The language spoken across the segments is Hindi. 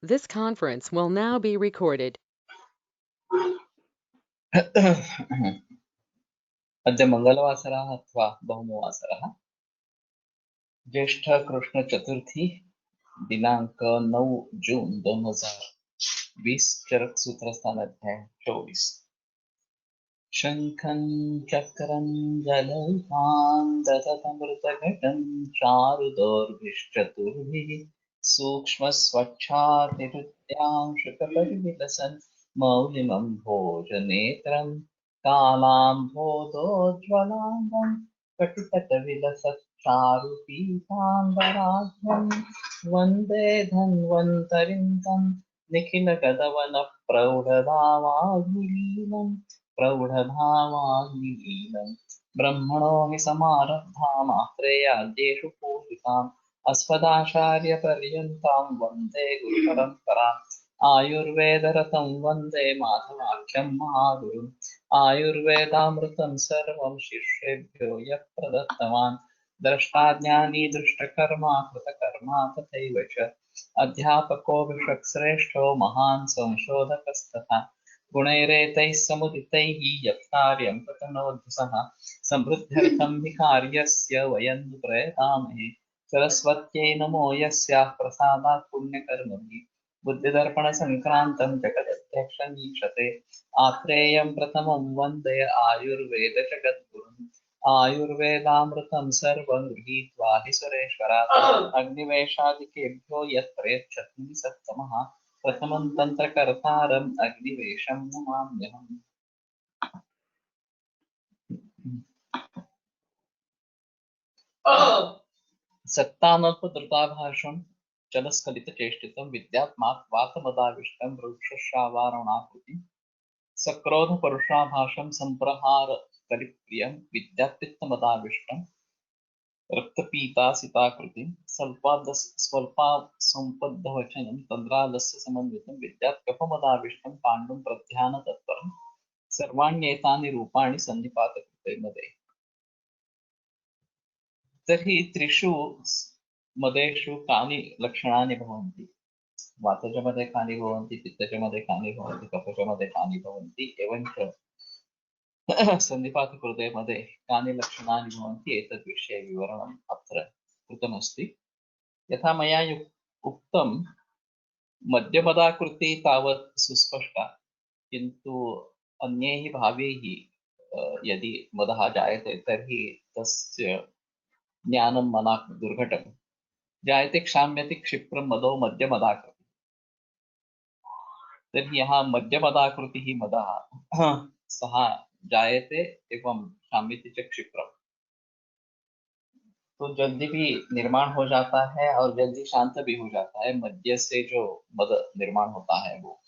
This conference will now be recorded. अद्य मंगलवासरः अथवा बहुमवासरः ज्येष्ठ कृष्ण चतुर्थी दिनांक 9 जून 2020 चरक सूत्रस्थान अध्याय 24 शंखं चक्रं जलौकां दशतमृतघटं चारुदोर्भिश्चतुर्भिः सूक्ष्मस्वच्छातिरुद्यां शुकपरिविलसन् मौलिमं भोजनेत्रं कालाम्भोदोज्ज्वलाङ्गं कटितटविलसच्चारुपीताम्बराढ्यं वन्दे धन्वन्तरिं तं निखिलगदवनः प्रौढधामाग्निलीनं ब्रह्मणो हि समारब्धामात्रेयाद्येषु पूजिताम् अस्मदाचार्यपर्यन्तां वन्दे गुरुपरम्पराम् आयुर्वेदरतं वन्दे माधवाख्यं महागुरुम् आयुर्वेदामृतं सर्वं शिष्येभ्यो यः प्रदत्तवान् द्रष्टाज्ञानी दृष्टकर्मा कृतकर्मा तथैव च अध्यापको विषक्श्रेष्ठो महान् संशोधकस्तथा गुणैरेतैः समुदितैः यत्कार्यं प्रतनोति सः समृद्ध्यर्थं हि कार्यस्य वयं प्रयतामहे सरस्वत्यै नमो यस्याः प्रसादात् पुण्यकर्मभिः बुद्धिदर्पणसङ्क्रान्तं जगदध्यक्षमीक्षते आत्रेयं प्रथमं वन्दे आयुर्वेदजगद्गुरुम् आयुर्वेदामृतं सर्वं गृहीत्वा हि सुरेश्वरात् अग्निवेशादिकेभ्यो यत् प्रयच्छति सत्तमः प्रथमं तन्त्रकर्तारम् अग्निवेशं नमाम्यहम्। सत्तानल्पद्रुताभाषं चलस्खलितचेष्टितं विद्यात्मात् वातमदाविष्टं वृक्षश्रावारणाकृतिं सक्रोधपरुषाभाषं सम्प्रहारकलिप्रियं विद्यात्पित्तमदाविष्टं रक्तपीतासिताकृतिं स्वल्पासंपद्धवचनं तन्द्रालस्य समन्वितं विद्यात्कफमदाविष्टं पाण्डुं प्रध्यानतत्परं सर्वाण्येतानि रूपाणि सन्निपातकृते मदे। तर्हि त्रिषु मदेषु कानि लक्षणानि भवन्ति? वातजमदे कानि भवन्ति, पित्तजमदे कानि भवन्ति, कफजमदे कानि भवन्ति, एवञ्च सन्निपातकृते मदे कानि लक्षणानि भवन्ति एतद्विषये विवरणम् अत्र कृतमस्ति। यथा मया उक्तं मध्यपदाकृति तावत् सुस्पष्टा, किन्तु अन्यैः भावैः यदि मदः जायते तर्हि तस्य ज्ञानं मना दुर्घटं जायते क्षाम्यति क्षिप्रं मदो मध्यमदाकृति। तर्हि यहाँ मध्यमदाकृतिः मदः सः जायते एवं क्षाम्यति च क्षिप्रम्, तो जल्दी भी निर्माण हो जाता है और जल्दी शांत भी हो जाता है। मध्य से जो मद निर्माण होता है वो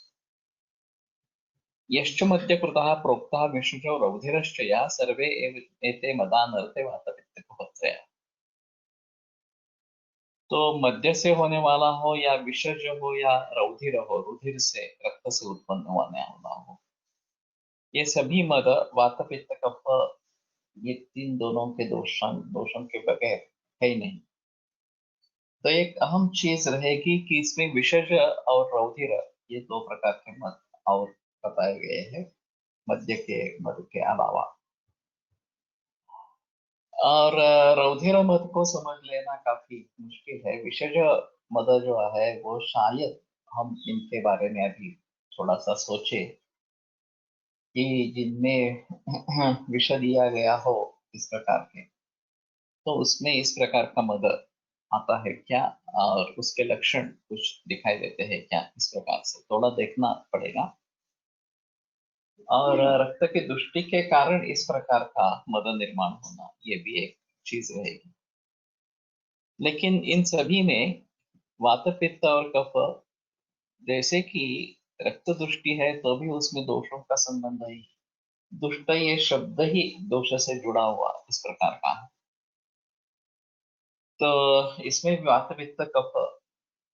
यश्च मध्यकृतः प्रोक्तः विष्णुजो रौधिरश्च या सर्वे एते मदा नरते वातपित्तकफत्रया। तो मध्य से होने वाला हो या विषज हो या रौधिर हो, रुधिर से रक्त से उत्पन्न होने वाला हो, ये सभी मद वात पित्त कफ ये तीन दोनों के दोषों के बगैर है ही नहीं। तो एक अहम चीज रहेगी कि इसमें विषज और रौधिर ये दो प्रकार के मद और बताए गए हैं मध्य के मद के अलावा। और रौधिर मद को समझ लेना काफी मुश्किल है। विषज मद जो है वो शायद हम इनके बारे में अभी थोड़ा सा सोचे कि जिनमें विष दिया गया हो इस प्रकार के, तो उसमें इस प्रकार का मद आता है क्या और उसके लक्षण कुछ दिखाई देते हैं क्या, इस प्रकार से थोड़ा देखना पड़ेगा। और रक्त की दुष्टि के कारण इस प्रकार का मद निर्माण होना ये भी एक चीज रहेगी। लेकिन इन सभी में वात पित्त और कफ जैसे कि रक्त दुष्टि है तो भी उसमें दोषों का संबंध है। दुष्ट ये शब्द ही दोष से जुड़ा हुआ इस प्रकार का है। तो इसमें वात पित्त कफ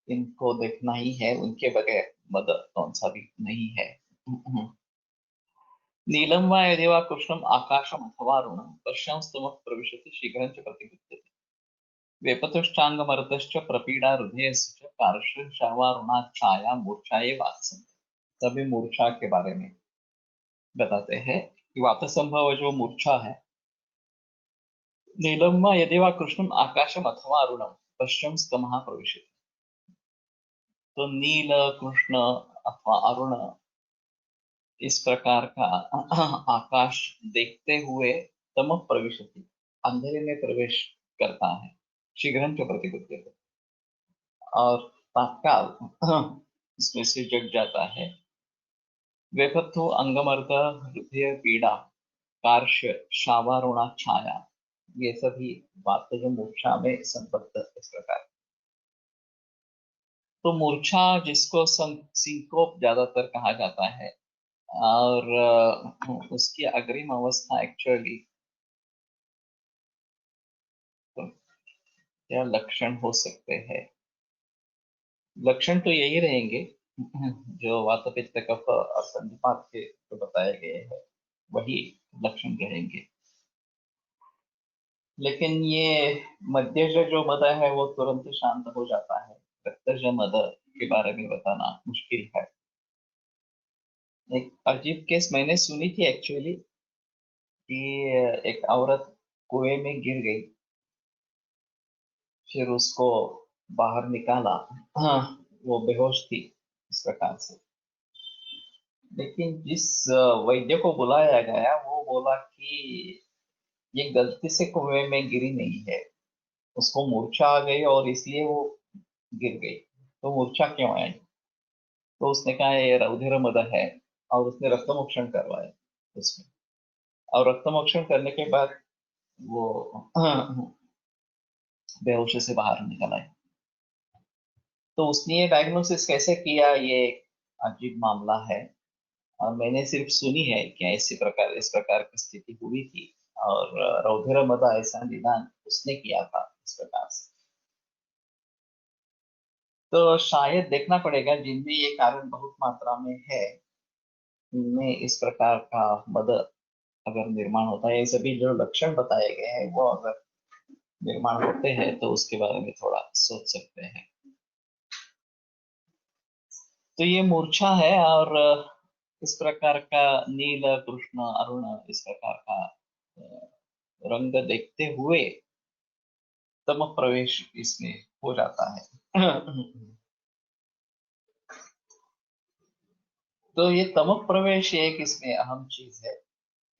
इनको देखना ही है, उनके बगैर मद कौन सा भी नहीं है। नीलम वा यदि वा कृष्णम आकाशम अथवा ऋणम पश्याम स्तमः प्रविशति शीघ्रं च प्रतिपद्यते। वेपतुष्टांगमर्दश्च प्रपीडा हृदयस्य च कार्श्य शर्वारुणा छाया मूर्छाये वात्सल्य। तभी मूर्छा के बारे में बताते हैं कि वातसंभव जो मूर्छा है, नीलम यदि वा कृष्णम आकाशम अथवा अरुणम पश्चिम स्तमः प्रविशति। तो नील, कृष्ण अथवा अरुण, इस प्रकार का आकाश देखते हुए तम प्रविशति, अंधेरे में प्रवेश करता है, शीघ्रं च प्रतिपद्यते, और तत्काल इसमें से जग जाता है। वेपथु अंगमर्द हृदय पीड़ा कार्श्य शावारुणा छाया, ये सभी वातज मूर्छा में संबद्ध इस प्रकार। तो मूर्छा जिसको सिंकोप ज्यादातर कहा जाता है, और उसकी अग्रिम अवस्था एक्चुअली क्या लक्षण हो सकते हैं? लक्षण तो यही रहेंगे जो वात पित्त कफ और संधिपात के जो बताए गए हैं, वही लक्षण रहेंगे। लेकिन ये मध्यज जो मद है वो तुरंत शांत हो जाता है। रक्तज मद के बारे में बताना मुश्किल है। एक अजीब केस मैंने सुनी थी एक्चुअली, कि एक औरत कुएं में गिर गई, फिर उसको बाहर निकाला। हाँ, वो बेहोश थी इस प्रकार से। लेकिन जिस वैद्य को बुलाया गया, वो बोला कि ये गलती से कुएं में गिरी नहीं है, उसको मूर्छा आ गई और इसलिए वो गिर गई। तो मूर्छा क्यों आई? तो उसने कहा ये रुधिर मद है, और उसने रक्तमोक्षण करवाया उसमें, और रक्तमोक्षण करने के बाद वो बेहोशी से बाहर निकल आई। तो उसने ये डायग्नोसिस कैसे किया, ये एक अजीब मामला है, और मैंने सिर्फ सुनी है कि ऐसी प्रकार इस प्रकार की स्थिति हुई थी, और रुधिर मद ऐसा निदान उसने किया था इस प्रकार से। तो शायद देखना पड़ेगा जिनमें ये कारण बहुत मात्रा में है, उनमें इस प्रकार का मद अगर निर्माण होता है, ये सभी जो लक्षण बताए गए हैं वो अगर निर्माण होते हैं, तो उसके बारे में थोड़ा सोच सकते हैं। तो ये मूर्छा है, और इस प्रकार का नील, कृष्ण, अरुण, इस प्रकार का रंग देखते हुए तम प्रवेश इसमें हो जाता है। तो ये तम प्रवेश एक इसमें अहम चीज है।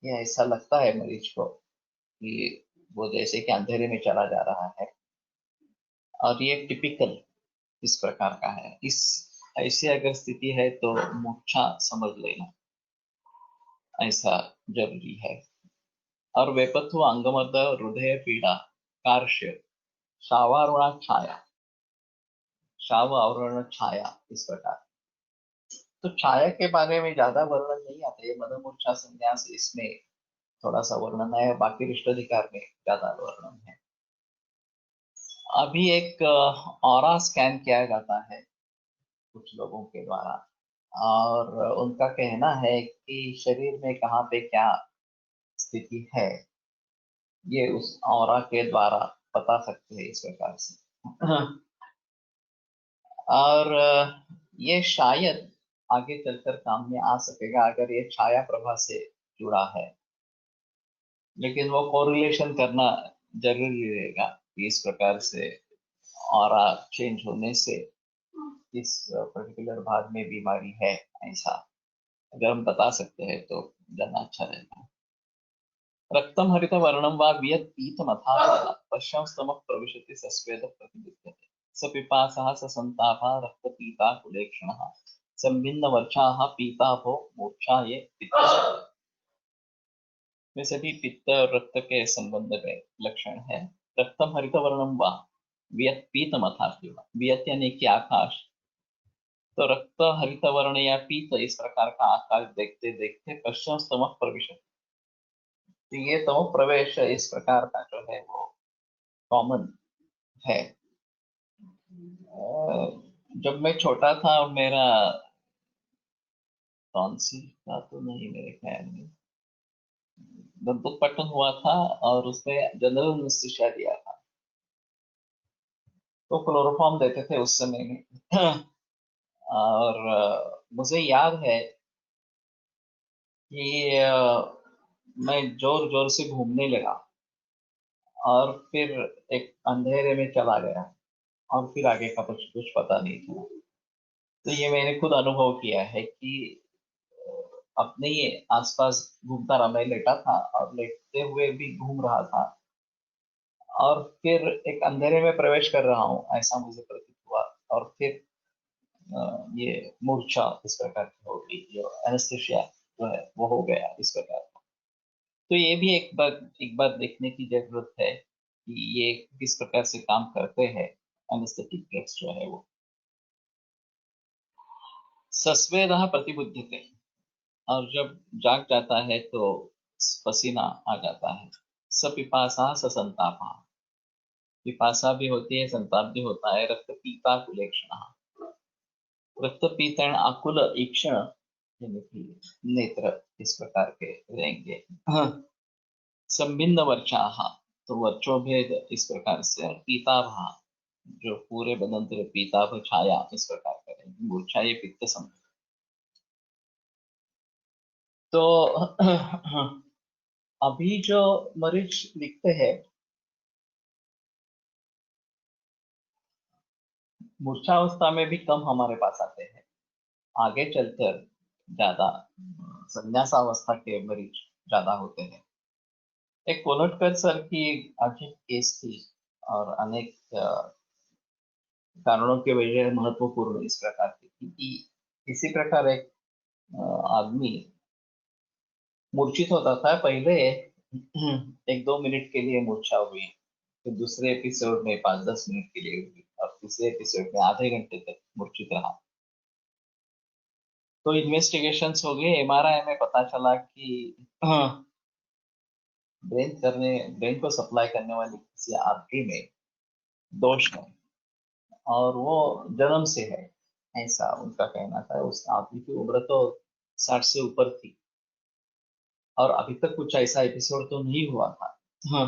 ये ऐसा लगता है मरीज को कि वो जैसे कि अंधेरे में चला जा रहा है, और ये टिपिकल इस प्रकार का है। इस ऐसी अगर स्थिति है तो मूर्छा समझ लेना, ऐसा जरूरी है। और वेपथु अंगमद हृदय पीड़ा कार्श्य शावारुणा छाया, शाव आवरण छाया, इस प्रकार। तो छाया के बारे में ज्यादा वर्णन नहीं आता, ये मद मूर्छा संन्यास इसमें थोड़ा सा वर्णन है, बाकी रिष्टाधिकार में ज्यादा वर्णन है। अभी एक ऑरा स्कैन किया जाता है कुछ लोगों के द्वारा, और उनका कहना है कि शरीर में कहाँ पे क्या स्थिति है, ये उस ऑरा के द्वारा बता सकते हैं इस प्रकार से। और ये शायद आगे चलकर काम में आ सकेगा अगर ये छाया प्रभा से जुड़ा है, लेकिन वो कोरिलेशन करना जरूरी रहेगा कि इस प्रकार से ऑरा चेंज होने से इस पर्टिकुलर भाग में बीमारी है, ऐसा अगर हम बता सकते हैं तो ज्यादा अच्छा रहेगा। रक्तम हरित वर्णम वा वियत् पीतमथा पश्यं स्तमः प्रविशति सस्वेद प्रतिविद्यते। स पिपासः स संतापः रक्तपीता कुलेक्षणः संभिन्न वर्षाः पीताभो मूर्छा ये पित्त। में सभी पित्त और रक्त के संबंध में लक्षण है। रक्तम हरित वर्णम वा वियत् पीतमथा, वियत् यानी कि आकाश, तो रक्त हरित वर्ण या पीत इस प्रकार का आकाश देखते देखते पश्चिम स्तमः प्रविशति। तो ये तमो प्रवेश इस प्रकार का जो है वो कॉमन है। जब मैं छोटा था, मेरा टॉन्सिल था तो नहीं, मेरे ख्याल में दंतोत्पाटन हुआ था, और उसमें जनरल एनेस्थीसिया दिया था। तो क्लोरोफॉर्म देते थे उस समय में। और मुझे याद है कि मैं जोर जोर से घूमने लगा और फिर एक अंधेरे में चला गया और फिर आगे का कुछ कुछ पता नहीं था। तो ये मैंने खुद अनुभव किया है कि अपने ही आसपास घूमता रहा। मैं लेटा था और लेटते हुए भी घूम रहा था और फिर एक अंधेरे में प्रवेश कर रहा हूँ ऐसा मुझे प्रतीत हुआ। और फिर ये मूर्छा इस प्रकार की हो गई, जो एनेस्थीसिया जो है वो हो गया इस प्रकार का। तो ये भी एक बार देखने की जरूरत है कि ये किस प्रकार से काम करते हैं, एनेस्थेटिक ड्रग्स जो है वो। सस्वेदः प्रतिबुध्यते, और जब जाग जाता है तो पसीना आ जाता है। सपिपासा ससंतापा, पिपासा भी होती है, संताप भी होता है। रक्त पीता कुलेक्षण, रक्त पीतन आकुल ईक्षण, यानी कि नेत्र इस प्रकार के रहेंगे। हाँ। संभिन्न वर्षाः, तो वर्चो भेद इस प्रकार से। और पीताभा, जो पूरे बदन पर पीताभ छाया इस प्रकार का रहेंगे। मूर्छा ये पित्त संबंध। तो अभी जो मरीज लिखते हैं, मूर्छावस्था में भी कम हमारे पास आते हैं। आगे चलकर ज्यादा संन्यासावस्था के मरीज ज्यादा होते हैं। एक कोलटकर सर की अधिक केस थी और अनेक कारणों की वजह महत्वपूर्ण इस प्रकार की थी कि इसी प्रकार एक आदमी मूर्छित होता था। पहले 1-2 मिनट के लिए मूर्छा हुई, फिर दूसरे एपिसोड में 5-10 मिनट के लिए हुई और तीसरे एपिसोड में आधे घंटे तक मूर्छित रहा। तो इन्वेस्टिगेशंस हो गए, एमआरआई में पता चला कि ब्रेन को सप्लाई करने वाली किसी आर्टरी में दोष है और वो जन्म से है, ऐसा उनका कहना था। उस आदमी की उम्र तो 60 से ऊपर थी और अभी तक कुछ ऐसा एपिसोड तो नहीं हुआ था। हाँ।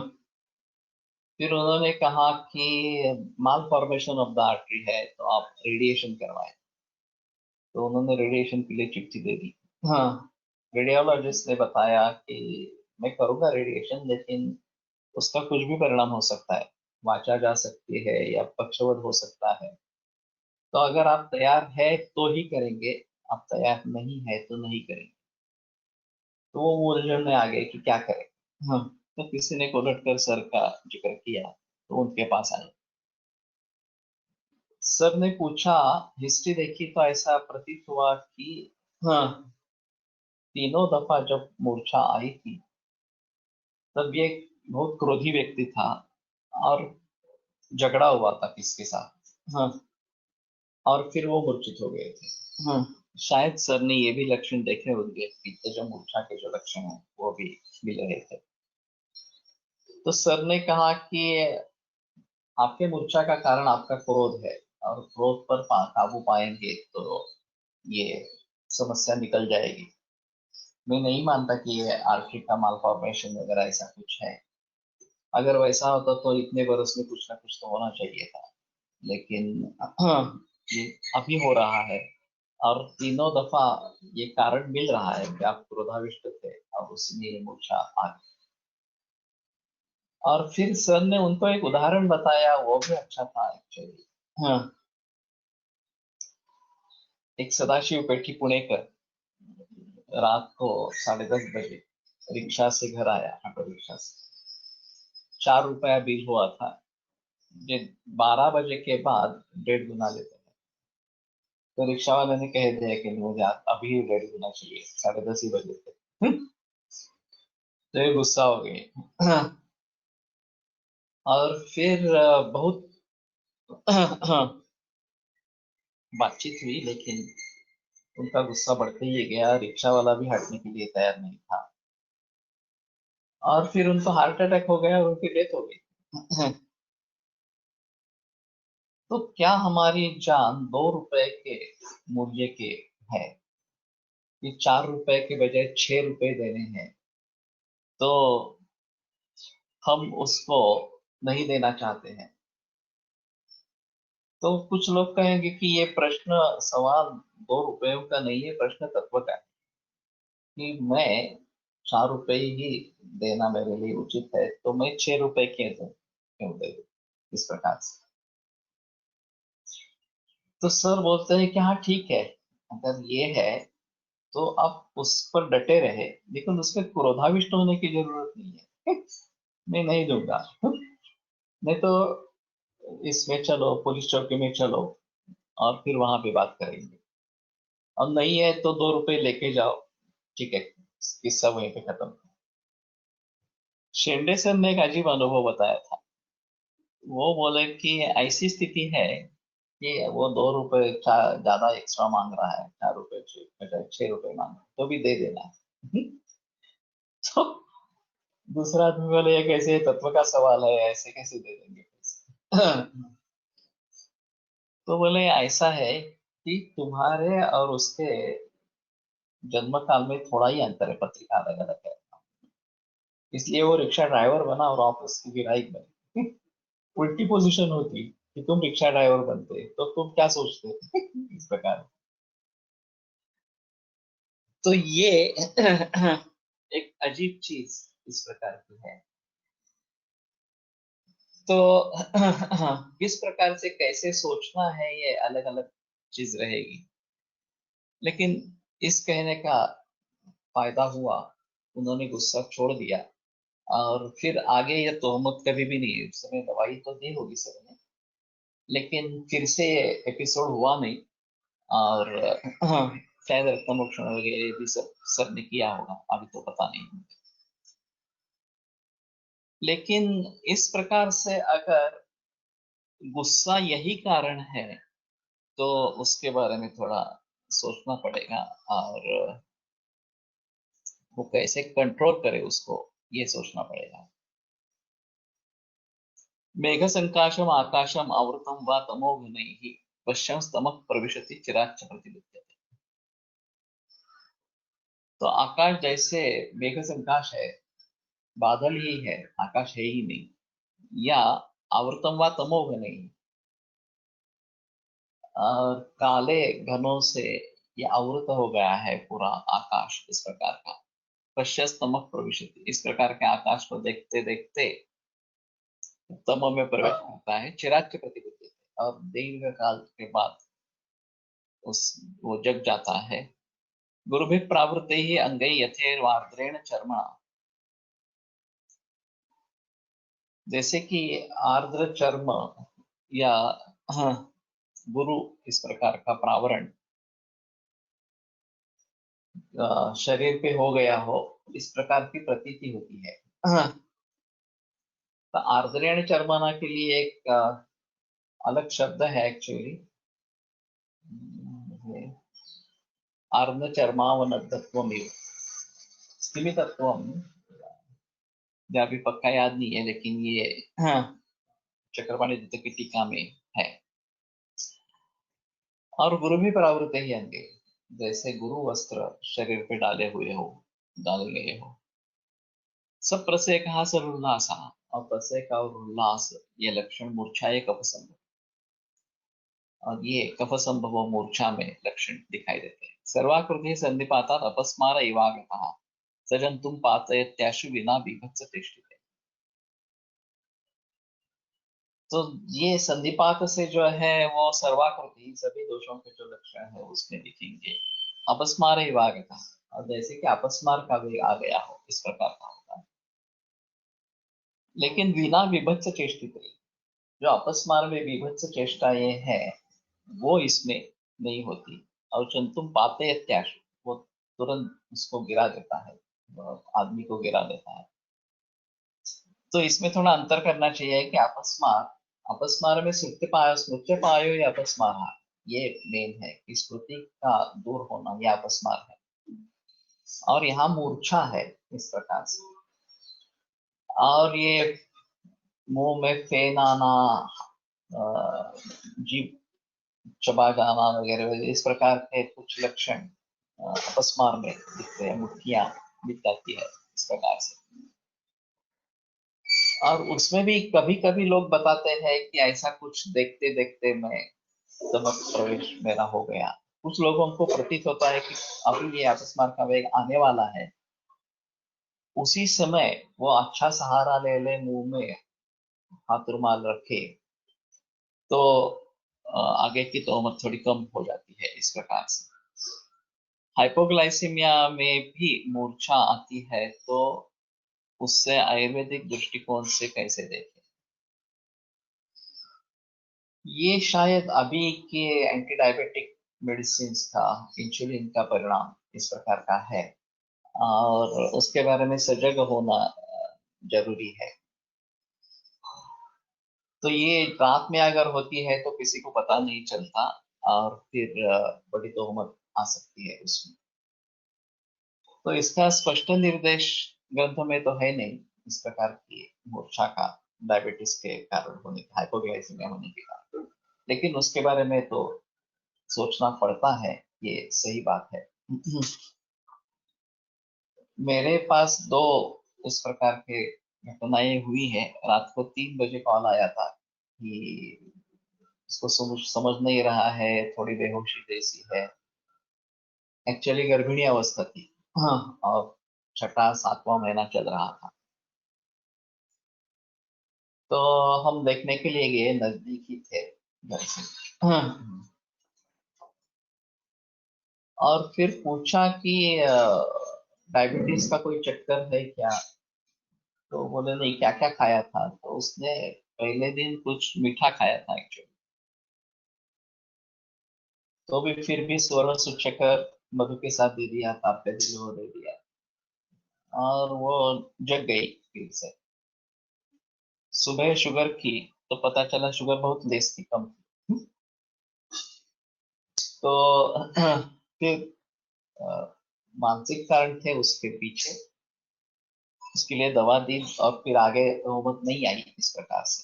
फिर उन्होंने कहा कि माल फॉर्मेशन ऑफ द आर्टरी है, तो आप रेडिएशन करवाएं। तो उन्होंने रेडिएशन के लिए चिट्ठी दे दी। हाँ। रेडियोलॉजिस्ट ने बताया कि मैं करूंगा रेडिएशन, लेकिन उसका कुछ भी परिणाम हो सकता है। वाचा जा सकती है या पक्षवध हो सकता है। तो अगर आप तैयार है तो ही करेंगे, आप तैयार नहीं है तो नहीं करेंगे। तो वो उलझन में आ गए कि क्या करें। हाँ। तो किसी ने कोलटकर सर का जिक्र किया तो उनके पास आए। सर ने पूछा, हिस्ट्री देखी तो ऐसा प्रतीत हुआ कि हाँ, तीनों दफा जब मूर्छा आई थी तब ये बहुत क्रोधी व्यक्ति था और झगड़ा हुआ था किसके साथ। हाँ। और फिर वो मूर्छित हो गए थे। हाँ। शायद सर ने ये भी लक्षण देखे होंगे, पीछे जो मूर्छा के जो लक्षण हैं वो भी मिल रहे थे। तो सर ने कहा कि आपके मूर्छा का कारण आपका क्रोध है, और क्रोध पर काबू पाएंगे तो ये समस्या निकल जाएगी। मैं नहीं मानता कि ये आर्थिक का माल फॉर्मेशन वगैरह ऐसा कुछ है। अगर वैसा होता तो इतने बरस में कुछ ना कुछ तो होना चाहिए था, लेकिन ये अभी हो रहा है। और तीनों दफा ये कारण मिल रहा है कि आप क्रोधाविष्ट थे और उसमें ये मूर्छा आ गई। और फिर सर ने उनको एक उदाहरण बताया, वो भी अच्छा था एक्चुअली। हाँ। एक सदाशिव पेठी पुणेकर रात को 10:30 बजे रिक्शा से घर आया, ऑटो रिक्शा से। 4 रुपया बिल हुआ था। ये 12 बजे के बाद 1.5 गुना लेते हैं। तो रिक्शा वाले ने कह दिया कि मुझे अभी 1.5 गुना चाहिए, 10:30 ही बजे थे। तो ये गुस्सा हो गई। और फिर बहुत बातचीत हुई, लेकिन उनका गुस्सा बढ़ते ही गया। रिक्शा वाला भी हटने के लिए तैयार नहीं था और फिर उनको हार्ट अटैक हो गया और उनकी डेथ हो गई। तो क्या हमारी जान 2 रुपए के मूल्य के है कि 4 रुपए के बजाय 6 रुपए देने हैं, तो हम उसको नहीं देना चाहते हैं। तो कुछ लोग कहेंगे कि ये प्रश्न सवाल 2 रुपयों का नहीं है, प्रश्न तत्व का है कि मैं 4 रुपए ही देना मेरे लिए उचित है, तो मैं 6 रुपए क्यों दे दूं, इस प्रकार से। तो सर बोलते हैं कि हाँ ठीक है, अगर ये है तो आप उस पर डटे रहे, लेकिन उसमें क्रोधाविष्ट होने की जरूरत नहीं है। मैं नहीं दूंगा, नहीं तो इसमें चलो, पुलिस चौकी में चलो और फिर वहां पे बात करेंगे। और नहीं है तो 2 रुपए लेके जाओ, ठीक है, किस्सा वहीं पे खत्म। शेंडे सर ने एक अजीब अनुभव बताया था। वो बोले कि ऐसी स्थिति है कि वो 2 रुपए ज्यादा एक्स्ट्रा मांग रहा है, 4 रुपए 6 रुपए मांग रहा है, तो भी दे देना है। तो दूसरा आदमी बोले ये कैसे तत्व का सवाल है, ऐसे कैसे दे देंगे पैसे? तो बोले ऐसा है कि तुम्हारे और उसके जन्म काल में थोड़ा ही अंतर है, पत्रिका अलग अलग है, इसलिए वो रिक्शा ड्राइवर बना और आप उसकी विधायक बनी। उल्टी पोजीशन होती कि तुम रिक्शा ड्राइवर बनते तो तुम क्या सोचते? इस प्रकार। तो ये एक अजीब चीज इस प्रकार की है। तो किस प्रकार से कैसे सोचना है, ये अलग अलग चीज रहेगी। लेकिन इस कहने का फायदा हुआ, उन्होंने गुस्सा छोड़ दिया, और फिर आगे ये तोहमत कभी भी नहीं, उस समय दवाई तो दी होगी सर ने, लेकिन फिर से एपिसोड हुआ नहीं। और शायद रक्तमोक्षण वगैरह भी सब ने किया होगा, अभी तो पता नहीं। लेकिन इस प्रकार से अगर गुस्सा यही कारण है, तो उसके बारे में थोड़ा सोचना पड़ेगा, और वो कैसे कंट्रोल करे उसको, ये सोचना पड़ेगा। मेघ संकाशम आकाशम आवृतम व तमोघनैः पश्यं स्तमः प्रविशति चिराच्च प्रतिलिप्यते। तो आकाश जैसे मेघ संकाश है, बादल ही है, आकाश है ही नहीं, या आवृतम व तमोघनैः, और काले घनों से ये आवृत हो गया है पूरा आकाश, इस प्रकार का। पश्यस्तमः प्रविशति, इस प्रकार के आकाश को देखते देखते तम में प्रवेश करता है, चिराच्च प्रतिलिप्यते, और दीर्घ काल के बाद उस वो जग जाता है। गुरुभिः प्रावृतैः अंगैः यथैर्वार्द्रेण चर्मणा, जैसे कि आर्द्र चर्म या गुरु, इस प्रकार का प्रावरण शरीर पे हो गया हो, इस प्रकार की प्रतीति होती है। तो आर्द्रेण चर्मणा के लिए एक अलग शब्द है एक्चुअली, आर्द्र चर्मावनद्धत्वमिव स्तिमितत्वम, जो अभी पक्का याद नहीं है, लेकिन ये चक्रपाणि द्वितीय की टीका में है। और गुरु भी परावृत ही अंगे, जैसे गुरु वस्त्र शरीर पे डाले गए हो। सब प्रसय कहा सर उल्लास, और प्रसय का और उल्लास, ये लक्षण मूर्छा है, कफ संभव, और ये कफ संभव मूर्छा में लक्षण दिखाई देते हैं। सर्वाकृति संधिपातात अपस्मार इवागतः सजंतुम पातयत्याशु विना बीभत्स तिष्ठिते। तो ये संधिपात से जो है वो सर्वाकृति, सभी दोषों के जो लक्षण है उसमें दिखेंगे। अपस्मार इवागतः, और जैसे कि अपस्मार का भी आ गया हो, इस प्रकार का होगा। लेकिन बिना विभत्स चेष्टित, जो अपस्मार में विभत्स चेष्टाएं है वो इसमें नहीं होती। और जंतुम पाते त्याश, वो तुरंत उसको गिरा देता है, आदमी को गिरा देता है। तो इसमें थोड़ा अंतर करना चाहिए कि अपस्मार, अपस्मार में स्मृत्य पायो या अपस्मार, ये मेन है कि स्मृति का दूर होना, यह अपस्मार है। और यहाँ मूर्छा है, इस प्रकार से। और ये मुंह में फेन आना, जीभ चबा जाना वगैरह वगैरह, इस प्रकार के कुछ लक्षण अपस्मार में दिखते हैं, मुठ्ठियां दिख जाती है, इस प्रकार से। और उसमें भी कभी कभी लोग बताते हैं कि ऐसा कुछ देखते देखते मैं समझ प्रवेश मेरा हो गया। कुछ लोगों को प्रतीत होता है कि अभी ये अपस्मार का वेग आने वाला है, उसी समय वो अच्छा सहारा ले ले, मुंह में हाथ रुमाल रखे, तो आगे की तोहमत थोड़ी कम हो जाती है। इस प्रकार से हाइपोग्लाइसीमिया में भी मूर्छा आती है, तो उससे आयुर्वेदिक दृष्टिकोण से कैसे देखें? ये शायद अभी के एंटी डायबिटिक मेडिसिन का, इंसुलिन का परिणाम इस प्रकार का है, और उसके बारे में सजग होना जरूरी है। तो ये रात में अगर होती है तो किसी को पता नहीं चलता, और फिर बड़ी तोहमत आ सकती है उसमें। तो इसका स्पष्ट निर्देश ग्रंथों में तो है नहीं, इस प्रकार की मूर्छा का डायबिटीज के कारण होने, हाइपोग्लाइसीमिया होने के कारण, लेकिन उसके बारे में तो सोचना पड़ता है, ये सही बात है। मेरे पास दो इस प्रकार के घटनाएं हुई है। रात को 3 बजे कॉल आया था कि इसको समझ नहीं रहा है, थोड़ी बेहोशी जैसी है। एक्चुअली गर्भिणी अवस्था थी, हाँ, और छठा सातवां महीना चल रहा था। तो हम देखने के लिए गए, नजदीक ही थे घर से। और फिर पूछा कि डायबिटीज का कोई चक्कर है क्या? तो बोले नहीं, क्या क्या खाया था? तो उसने पहले दिन कुछ मीठा खाया था एक्चुअली। तो भी फिर भी स्वर्ण सूचक मधु के साथ दे दिया, ताप पे दिल वो दे दिया, और वो जग गई फिर से। सुबह शुगर की, तो पता चला शुगर बहुत लेस थी, कम थी। तो फिर मानसिक कारण थे उसके पीछे, उसके लिए दवा दी, और फिर आगे नौबत नहीं आई इस प्रकार से।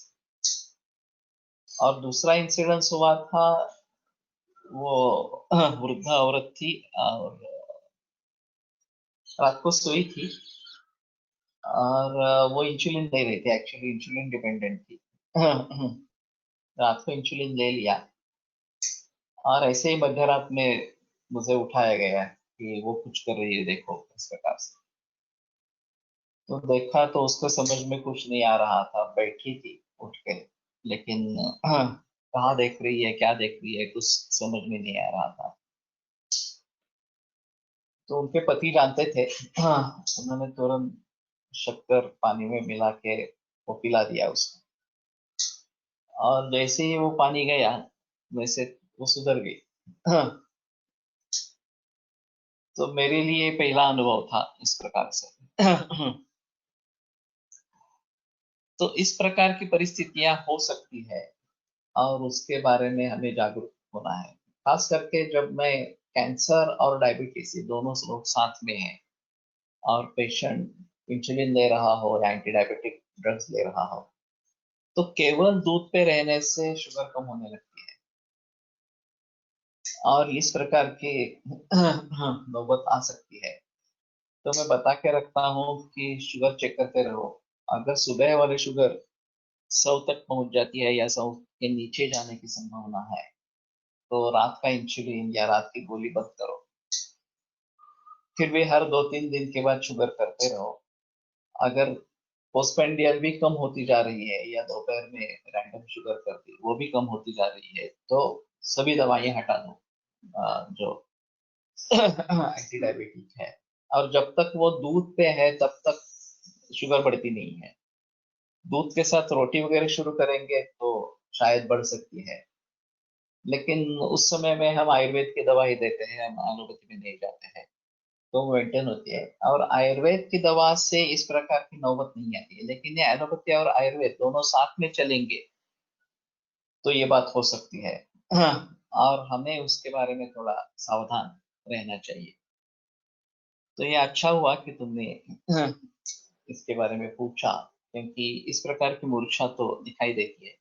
और दूसरा इंसिडेंस हुआ था, वो वृद्धा औरत थी, और रात को सोई थी, और वो इंसुलिन ले रही थी, एक्चुअली इंसुलिन डिपेंडेंट थी। रात को इंसुलिन ले लिया, और ऐसे ही मध्य रात में मुझे उठाया गया कि वो कुछ कर रही है, देखो, इस प्रकार से। तो देखा तो उसको समझ में कुछ नहीं आ रहा था, बैठी थी उठ के, लेकिन कहाँ देख रही है, क्या देख रही है, कुछ समझ में नहीं आ रहा था। तो उनके पति जानते थे, उन्होंने तुरंत शक्कर पानी में मिला के वो पिला दिया उसको, और जैसे ही वो पानी गया, वैसे वो सुधर गई। तो मेरे लिए पहला अनुभव था इस प्रकार से। तो इस प्रकार की परिस्थितियां हो सकती है, और उसके बारे में हमें जागरूक होना है। खास करके जब मैं कैंसर और डायबिटीज, ये दोनों लोग साथ में हैं, और पेशेंट इंसुलिन ले रहा हो या एंटी डायबिटिक ड्रग्स ले रहा हो, तो केवल दूध पे रहने से शुगर कम होने लगती है, और इस प्रकार की नौबत आ सकती है। तो मैं बता के रखता हूँ कि शुगर चेक करते रहो। अगर सुबह वाली शुगर 100 तक पहुंच जाती है, या 100 के नीचे जाने की संभावना है, तो रात का इंसुलिन या रात की गोली बंद करो। फिर भी हर 2-3 दिन के बाद शुगर करते रहो। अगर पोस्टपेंडियल भी कम होती जा रही है, या दोपहर में रैंडम शुगर कर दी, वो भी कम होती जा रही है, तो सभी दवाइयां हटा दो जो एंटी डायबिटिक है। और जब तक वो दूध पे है, तब तक शुगर बढ़ती नहीं है। दूध के साथ रोटी वगैरह शुरू करेंगे तो शायद बढ़ सकती है, लेकिन उस समय में हम आयुर्वेद की दवा ही देते हैं, हम एलोपैथी में नहीं जाते हैं, तो मेंटेन होती है। और आयुर्वेद की दवा से इस प्रकार की नौबत नहीं आती है, लेकिन ये एलोपैथी और आयुर्वेद दोनों साथ में चलेंगे तो ये बात हो सकती है। और हमें उसके बारे में थोड़ा सावधान रहना चाहिए। तो ये अच्छा हुआ कि तुमने इसके बारे में पूछा, क्योंकि इस प्रकार की मूर्छा तो दिखाई देती है।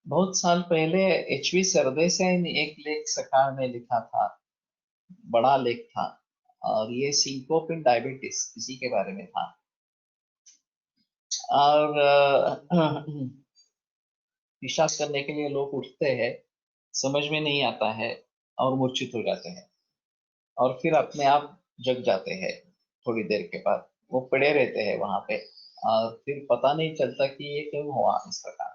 बहुत साल पहले एचवी सरदेसाई ने एक लेख सकार में लिखा था, बड़ा लेख था, और ये सिंकोप इन डायबिटीज इसी के बारे में था। और पेशाब करने के लिए लोग उठते हैं, समझ में नहीं आता है और मूर्छित हो जाते हैं और फिर अपने आप जग जाते हैं। थोड़ी देर के बाद वो पड़े रहते हैं वहां पे और फिर पता नहीं चलता कि ये क्यों हुआ इस प्रकार।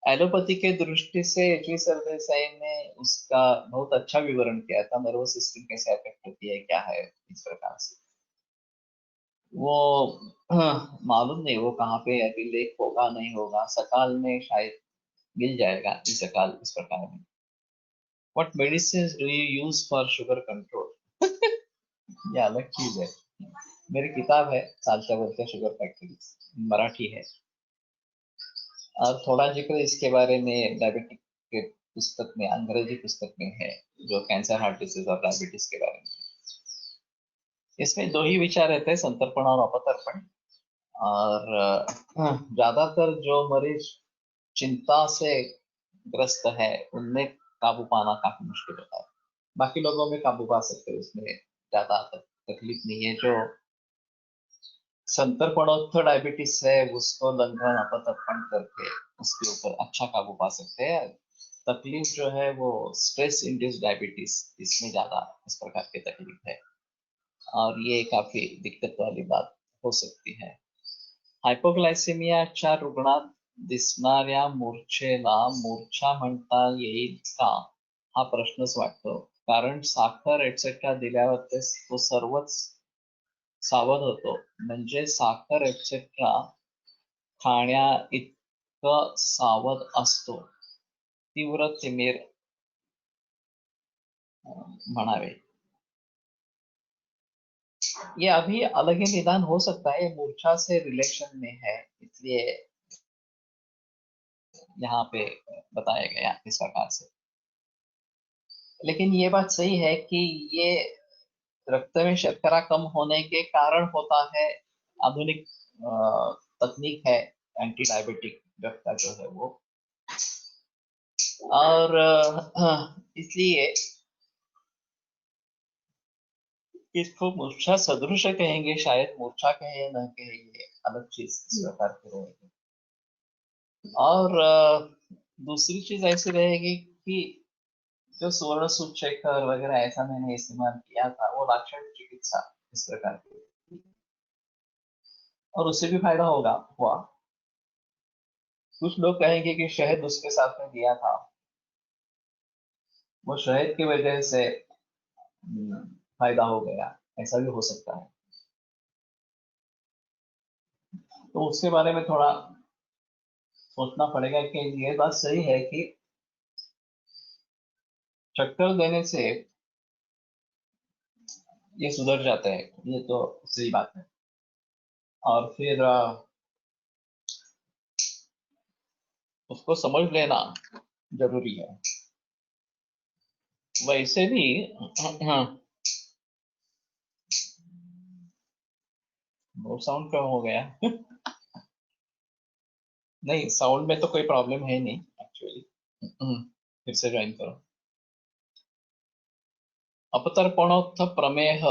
एलोपैथी के दृष्टि से एचवी सरदेसाई ने उसका बहुत अच्छा विवरण किया था, नर्वस सिस्टम कैसे अफेक्ट होती है क्या है इस प्रकार से। वो मालूम नहीं वो कहाँ पे अभी लेख होगा नहीं होगा, सकाल में शायद मिल जाएगा इस सकाल इस प्रकार में। What medicine do you use for sugar control? ये अलग चीज है। मेरी किताब है चालते बोलते शुगर फैक्ट्री, मराठी है, और थोड़ा जिक्र इसके बारे में डायबिटिक के पुस्तक में, अंग्रेजी पुस्तक में है, जो कैंसर, हार्ट डिसीज और डायबिटीज के बारे में। इसमें दो ही विचार रहते हैं, संतर्पण और अपतर्पण। और ज्यादातर जो मरीज चिंता से ग्रस्त है उनमें काबू पाना काफी मुश्किल होता है। बाकी लोगों में काबू पा सकते हैं, उसमें ज्यादा तकलीफ नहीं है। जो संतर्पणोत्तर डायबिटीज है उसको लंघन अपतर्पण करके उसके ऊपर अच्छा काबू पा सकते हैं। तकलीफ जो है वो स्ट्रेस इंड्यूस डायबिटीज, इसमें ज्यादा इस प्रकार की तकलीफ है और ये काफी दिक्कत वाली बात हो सकती है। हायपोग्लायसेमियाच्या रुग्णात दिसणाऱ्या मूर्छेला मूर्छा म्हणता येईल का, हा प्रश्नच वाटतो, कारण साखर एटसेट्रा दिल्यावर तो सर्वच सावध होतो, म्हणजे साखर एटसेट्रा खाण्या इतकं सावध असतो, तीव्र तिमिर म्हणावे। ये अभी अलग ही निदान हो सकता है, मूर्छा से रिलेशन में है, इसलिए यहाँ पे बताया गया इस प्रकार से। लेकिन ये बात सही है कि ये रक्त में शर्करा कम होने के कारण होता है। आधुनिक तकनीक है एंटी डायबिटिक ड्रग का जो है वो, और इसलिए इसको मूर्छा सदृश कहेंगे, शायद मूर्छा कहे न कहे ये अलग चीज इस प्रकार की रहेगी। और दूसरी चीज ऐसी रहेगी कि जो सुवर्ण सूचक वगैरह ऐसा मैंने इस्तेमाल किया था, वो लाक्षणिक चिकित्सा इस प्रकार की, और उससे भी फायदा होगा हुआ। कुछ लोग कहेंगे कि शहद उसके साथ में दिया था, वो शहद की वजह से फायदा हो गया, ऐसा भी हो सकता है। तो उसके बारे में थोड़ा सोचना पड़ेगा कि ये बात सही है कि चक्कर देने से ये सुधर जाता है, ये तो सही बात है। और फिर उसको समझ लेना जरूरी है। वैसे भी वो साउंड कम हो गया। नहीं, साउंड में तो कोई प्रॉब्लम है नहीं एक्चुअली। फिर से ज्वाइन करो। अपतर्पणोत्थ प्रमेह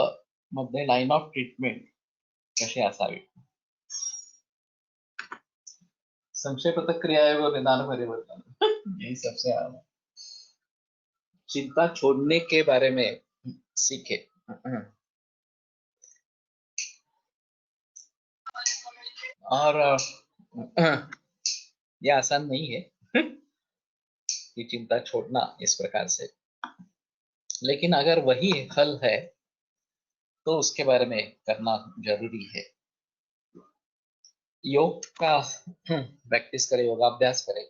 मध्ये लाईन ऑफ ट्रीटमेंट कशी असावी? संक्षेपतः क्रिया व निदान परिवर्तन, यही सबसे आम। चिंता छोड़ने के बारे में सीखे। और ये आसान नहीं है कि चिंता छोड़ना इस प्रकार से, लेकिन अगर वही हल है तो उसके बारे में करना जरूरी है। योग का प्रैक्टिस करे, योगाभ्यास करे।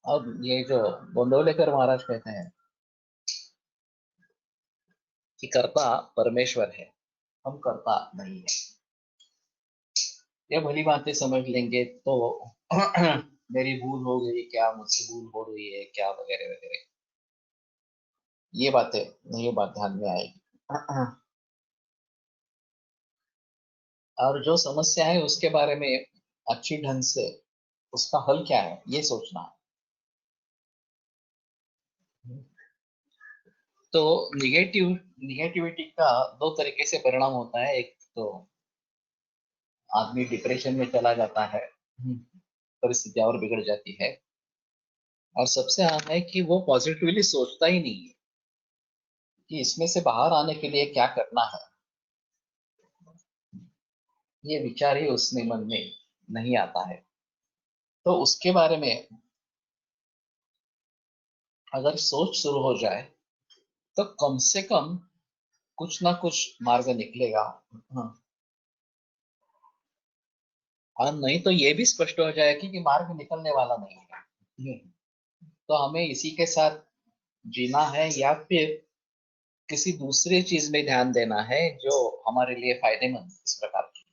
अब ये जो गोंदवलेकर महाराज कहते हैं कि कर्ता परमेश्वर है, हम कर्ता नहीं है, ये भली बातें समझ लेंगे तो मेरी भूल हो गई क्या, मुझसे भूल हो रही है क्या, वगैरह वगैरह, ये बातें नहीं, बात ध्यान में आएगी। और जो समस्या है उसके बारे में अच्छी ढंग से उसका हल क्या है ये सोचना है। तो निगेटिविटी का दो तरीके से परिणाम होता है। एक तो आदमी डिप्रेशन में चला जाता है, परिस्थितियां और बिगड़ जाती है। और सबसे अहम है कि वो पॉजिटिवली सोचता ही नहीं है कि इसमें से बाहर आने के लिए क्या करना है। ये विचार ही उसने मन में नहीं आता है। तो उसके बारे में अगर सोच शुरू हो जाए तो कम से कम कुछ ना कुछ मार्ग निकलेगा। हाँ। और नहीं तो ये भी स्पष्ट हो जाएगी कि मार्ग निकलने वाला नहीं है। तो हमें इसी के साथ जीना है या फिर किसी दूसरी चीज में ध्यान देना है जो हमारे लिए फायदेमंद इस प्रकार की।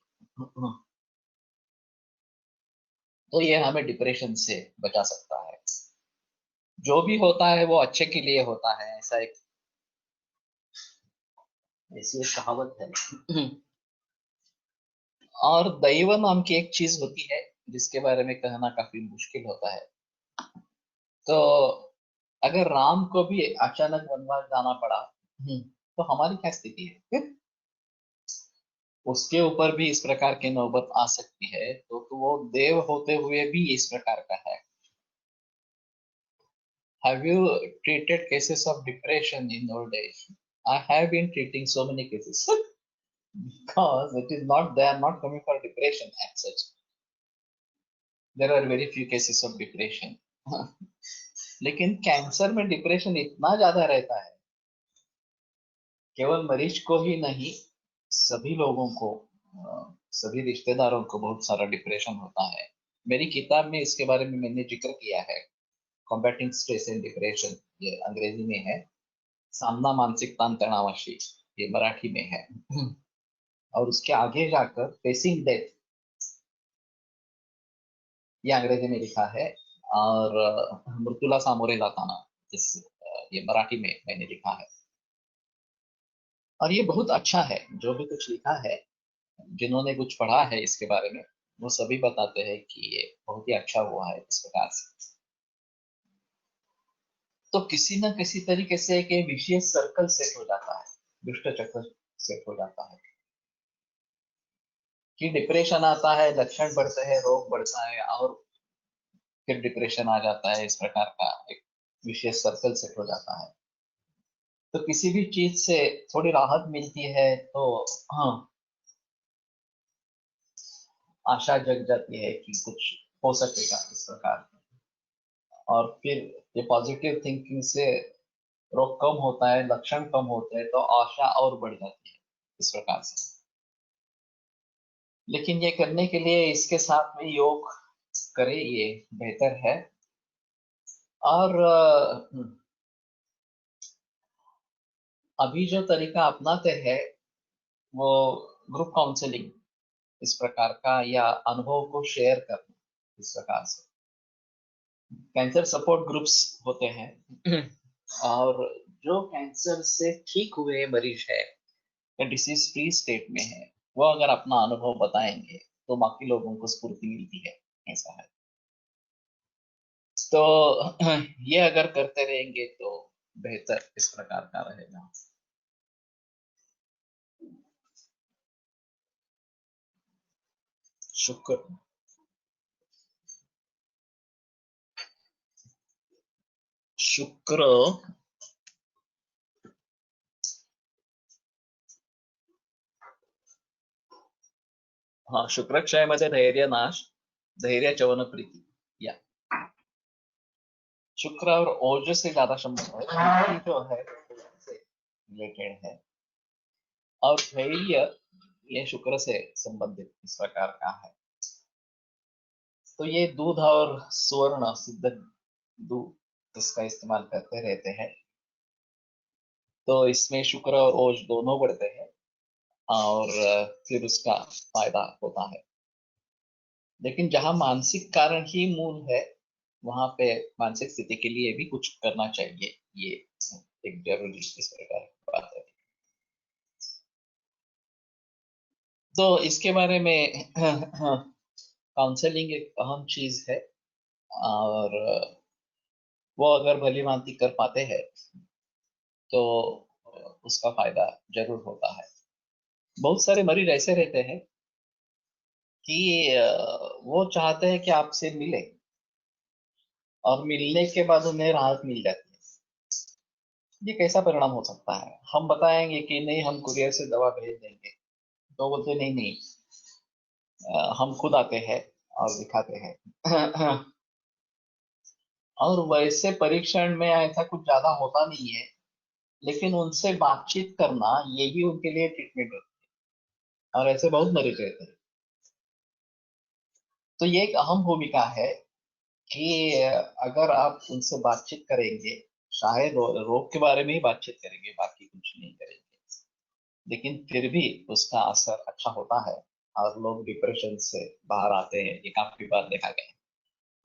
तो ये हमें डिप्रेशन से बचा सकता है। जो भी होता है वो अच्छे के लिए होता है, ऐसा एक ऐसी एक कहावत है। और दैव नाम की एक चीज होती है जिसके बारे में कहना काफी मुश्किल होता है। तो अगर राम को भी अचानक वनवास जाना पड़ा, तो हमारी क्या स्थिति है? उसके ऊपर भी इस प्रकार की नौबत आ सकती है, तो वो देव होते हुए भी इस प्रकार का है। Have you treated cases of depression in old age? I have been treating so many cases because it is not, they are not coming for depression as such. There are very few cases of depression. लेकिन कैंसर में डिप्रेशन इतना ज्यादा रहता है, केवल मरीज को ही नहीं, सभी लोगों को, सभी रिश्तेदारों को बहुत सारा डिप्रेशन होता है। मेरी किताब में इसके बारे में मैंने जिक्र किया है, कॉम्बैटिंग स्ट्रेस एंड डिप्रेशन, ये अंग्रेजी में है। सामना मानसिक ताण तणावाशी, ये मराठी में है। और उसके आगे जाकर फेसिंग डेथ, ये अंग्रेजी में लिखा है। और मृत्यूला सामोरे जाताना, ये मराठी में मैंने लिखा है। और ये बहुत अच्छा है, जो भी कुछ लिखा है, जिन्होंने कुछ पढ़ा है इसके बारे में, वो सभी बताते हैं कि ये बहुत ही अच्छा हुआ है इस प्रकार से। तो किसी न किसी तरीके से एक विशेष सर्कल सेट हो जाता है, दुष्ट चक्र सेट हो जाता है कि डिप्रेशन आता है, लक्षण बढ़ते हैं, रोग बढ़ता है, और फिर डिप्रेशन आ जाता है। इस प्रकार का एक विशेष सर्कल सेट हो जाता है। तो किसी भी चीज से थोड़ी राहत मिलती है तो हाँ, आशा जग जाती है कि कुछ हो सकेगा इस प्रकार। और फिर ये पॉजिटिव थिंकिंग से रोग कम होता है, लक्षण कम होते हैं, तो आशा और बढ़ जाती है इस प्रकार से। लेकिन ये करने के लिए इसके साथ में योग करे, ये बेहतर है। और अभी जो तरीका अपनाते हैं वो ग्रुप काउंसलिंग इस प्रकार का, या अनुभव को शेयर करना इस प्रकार से। कैंसर सपोर्ट ग्रुप्स होते हैं। और जो कैंसर से ठीक हुए मरीज है या डिसीज फ्री स्टेट में है, वो अगर अपना अनुभव बताएंगे तो बाकी लोगों को स्फूर्ति मिलती है, ऐसा है। तो ये अगर करते रहेंगे तो बेहतर इस प्रकार का रहेगा। शुक्र शुक्र हाँ, शुक्रक्षयमध्ये धैर्य नाश, धैर्य चवन प्रीति, या शुक्र और ओज से ज्यादा संबंध है, प्रीति जो है से रिलेटेड है। और धैर्य ये शुक्र से संबंधित इस प्रकार का है। तो ये दूध और सुवर्ण सिद्ध दूध इसका इस्तेमाल करते रहते हैं। तो इसमें शुक्र और ओज दोनों बढ़ते हैं, और फिर उसका फायदा होता है। लेकिन जहां मानसिक कारण ही मूल है, वहां पे मानसिक स्थिति के लिए भी कुछ करना चाहिए, ये एक जरूरी इस प्रकार की बात है। तो इसके बारे में काउंसलिंग एक अहम चीज है। और वो अगर भली भांति कर पाते हैं तो उसका फायदा जरूर होता है। बहुत सारे मरीज ऐसे रहते हैं कि वो चाहते हैं कि आपसे मिले, और मिलने के बाद उन्हें राहत मिल जाती है। ये कैसा परिणाम हो सकता है? हम बताएंगे कि नहीं, हम कुरियर से दवा भेज देंगे, तो बोलते नहीं नहीं, हम खुद आते हैं और दिखाते हैं। और वैसे परीक्षण में ऐसा कुछ ज्यादा होता नहीं है, लेकिन उनसे बातचीत करना यही उनके लिए ट्रीटमेंट होती है, और ऐसे बहुत मरीज रहते हैं। तो ये एक अहम भूमिका है कि अगर आप उनसे बातचीत करेंगे, शायद रोग के बारे में ही बातचीत करेंगे, बाकी कुछ नहीं करेंगे, लेकिन फिर भी उसका असर अच्छा होता है, और लोग डिप्रेशन से बाहर आते हैं। ये काफी बार देखा गया है।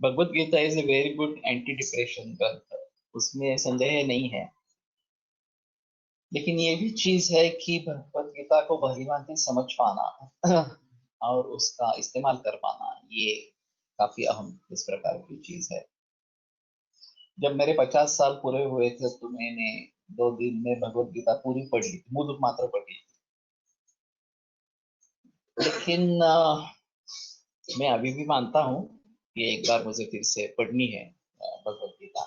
Bhagavad Gita is a very good anti depression ग्रंथ, उसमें संदेह नहीं है। लेकिन ये भी चीज है कि भगवत गीता को भली भांति समझ पाना और उसका इस्तेमाल कर पाना, ये काफी अहम इस प्रकार की चीज है। जब मेरे 50 साल पूरे हुए थे, तो मैंने 2 दिन में भगवत गीता पूरी पढ़ी थी, मूल मात्र पढ़ी। लेकिन मैं अभी भी मानता हूँ कि एक बार मुझे फिर से पढ़नी है भगवत गीता।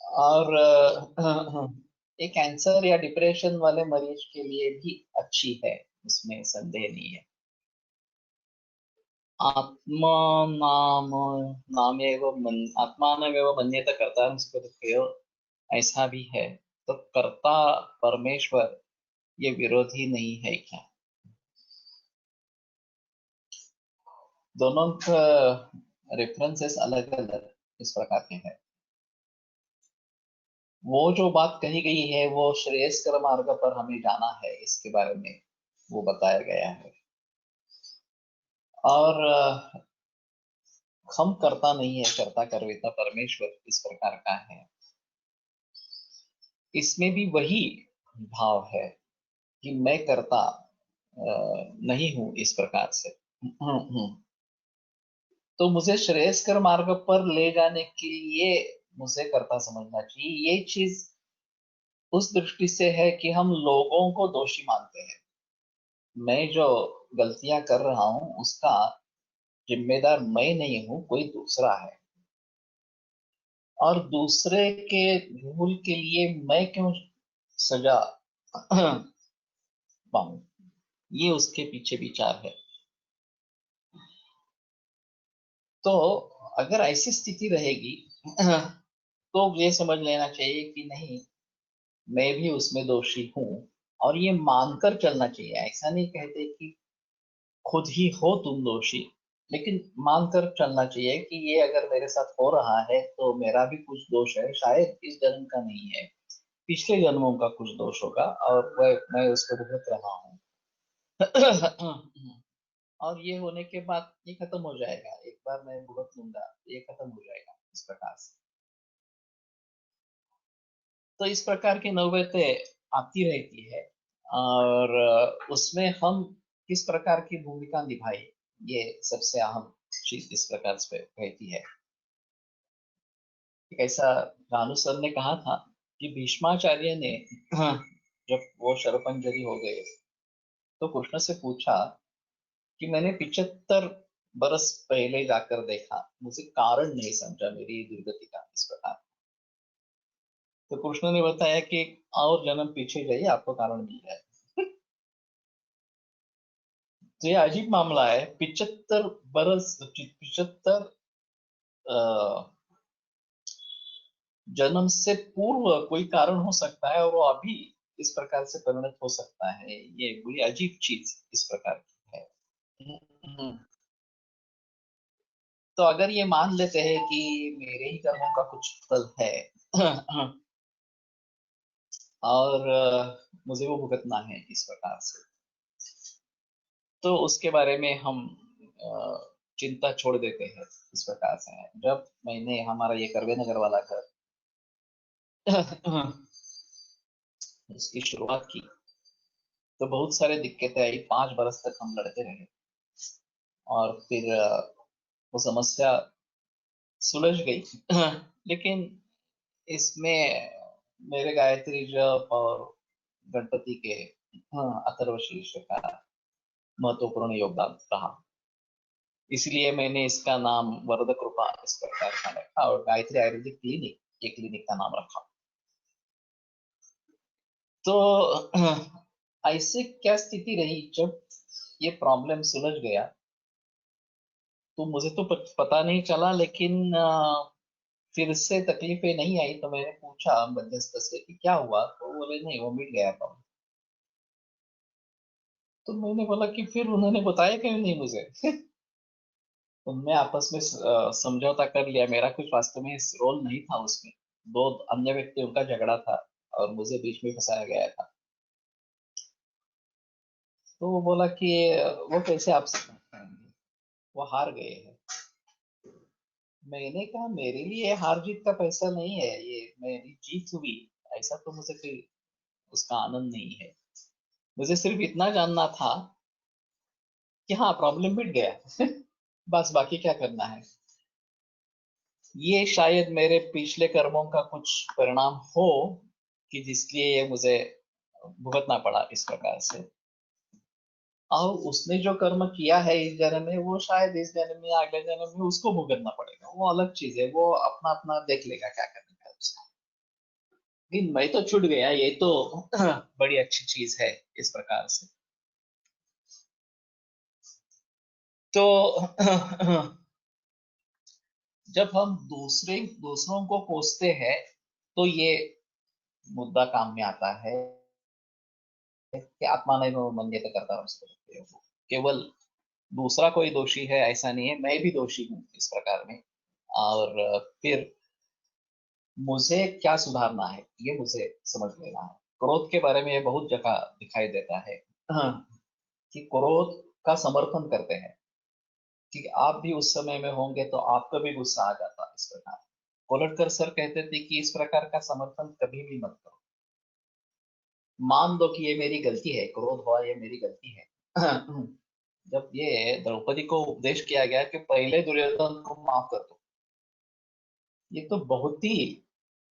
और एक कैंसर या डिप्रेशन वाले मरीज के लिए भी अच्छी है, उसमें संदेह नहीं है। आत्मा नाम आत्मानमेव मन्यते कर्ता सुखदुःखयोः, ऐसा भी है। तो कर्ता परमेश्वर, ये विरोधी नहीं है क्या? दोनों का रेफरेंसेस अलग अलग इस प्रकार के हैं। वो जो बात कही गई है वो श्रेयस्कर मार्ग पर हमें जाना है, इसके बारे में वो बताया गया है। और हम करता नहीं है, करता कर्ता परमेश्वर इस प्रकार का है। इसमें भी वही भाव है कि मैं करता नहीं हूं इस प्रकार से। तो मुझे श्रेयस्कर मार्ग पर ले जाने के लिए मुझे कर्ता समझना चाहिए। ये चीज उस दृष्टि से है कि हम लोगों को दोषी मानते हैं। मैं जो गलतियां कर रहा हूं उसका जिम्मेदार मैं नहीं हूं, कोई दूसरा है। और दूसरे के भूल के लिए मैं क्यों सजा पाऊं? ये उसके पीछे विचार है। तो अगर ऐसी स्थिति रहेगी तो ये समझ लेना चाहिए कि नहीं, मैं भी उसमें दोषी हूँ, और ये मानकर चलना चाहिए। ऐसा नहीं कहते कि खुद ही हो तुम दोषी, लेकिन मानकर चलना चाहिए कि ये अगर मेरे साथ हो रहा है तो मेरा भी कुछ दोष है, शायद इस जन्म का नहीं है, पिछले जन्मों का कुछ दोष होगा, और वह मैं उसको भुगत रहा हूँ। और ये होने के बाद ये खत्म हो जाएगा, एक बार मैं भुगत लूंगा, ये खत्म हो जाएगा इस प्रकार से। तो इस प्रकार की नौबतें आती रहती है, और उसमें हम किस प्रकार की भूमिका निभाए, ये सबसे अहम चीज इस प्रकार से रहती है। एक ऐसा रानू सर ने कहा था कि भीष्माचार्य ने जब वो शरपंजरी हो गए, तो कृष्ण से पूछा कि मैंने 75 बरस पहले जाकर देखा, मुझे कारण नहीं समझा मेरी दुर्गति का इस प्रकार। तो कृष्ण ने बताया कि और जन्म पीछे जाइए, आपको कारण मिल जाए। तो ये अजीब मामला है। 75 बरस, 75 जन्म से पूर्व कोई कारण हो सकता है, और वो अभी इस प्रकार से परिणत हो सकता है। ये बड़ी अजीब चीज इस प्रकार की है। हम्म। तो अगर ये मान लेते हैं कि मेरे ही कर्मों का कुछ फल है और मुझे वो भुगतना है इस प्रकार से, तो उसके बारे में हम चिंता छोड़ देते हैं इस प्रकार से। जब मैंने हमारा ये करवे नगर वाला घर इसकी शुरुआत की, तो बहुत सारे दिक्कतें आई, 5 बरस तक हम लड़ते रहे, और फिर वो समस्या सुलझ गई। लेकिन इसमें मेरे गायत्री जप और गणपति के अथर्व शीर्ष का महत्वपूर्ण योगदान रहा। इसलिए मैंने इसका नाम वरद कृपा इस प्रकार का रखा और गायत्री आयुर्वेदिक क्लिनिक ये क्लिनिक का नाम रखा। तो ऐसे क्या स्थिति रही, जब ये प्रॉब्लम सुलझ गया तो मुझे तो पता नहीं चला, लेकिन फिर से तकलीफें नहीं आई। तो मैंने पूछा मध्यस्थ से कि क्या हुआ, तो बोले नहीं वो मिट गया प्रॉब्लम। तो मैंने बोला कि फिर उन्होंने बताया क्यों नहीं मुझे। उनमें आपस में समझौता कर लिया, मेरा कुछ वास्तव में रोल नहीं था उसमें। दो अन्य व्यक्तियों का झगड़ा था और मुझे बीच में फंसाया गया था। तो वो बोला कि वो कैसे आपसे बात करेंगे, वो हार गए हैं। मैंने कहा मेरे लिए हार जीत का पैसा नहीं है, ये मेरी जीत हुई ऐसा तो मुझे कोई उसका आनंद नहीं है। मुझे सिर्फ इतना जानना था कि हाँ प्रॉब्लम मिट गया। बस बाकी क्या करना है। ये शायद मेरे पिछले कर्मों का कुछ परिणाम हो कि जिसलिए ये मुझे भुगतना पड़ा इस प्रकार से। और उसने जो कर्म किया है इस जन्म में, वो शायद इस जन्म में अगले जन्म में उसको भुगतना पड़ेगा, वो अलग चीज है, वो अपना अपना देख लेगा क्या करने का उसका। लेकिन मैं तो छूट गया, ये तो बड़ी अच्छी चीज है इस प्रकार से। तो जब हम दूसरों को कोसते हैं तो ये मुद्दा काम में आता है कि आत्मा नहीं मन्यता करता हूँ। केवल दूसरा कोई दोषी है ऐसा नहीं है, मैं भी दोषी हूँ इस प्रकार में। और फिर मुझे क्या सुधारना है ये मुझे समझ लेना है। क्रोध के बारे में ये बहुत जगह दिखाई देता है। हाँ, कि क्रोध का समर्थन करते हैं कि आप भी उस समय में होंगे तो आपको भी गुस्सा आ जाता इस प्रकार। कोलटकर सर कहते थे कि इस प्रकार का समर्थन कभी भी मत करो। मान दो कि ये मेरी गलती है, क्रोध हुआ ये मेरी गलती है। जब ये द्रौपदी को उपदेश किया गया कि पहले दुर्योधन को माफ कर दो, ये तो बहुत ही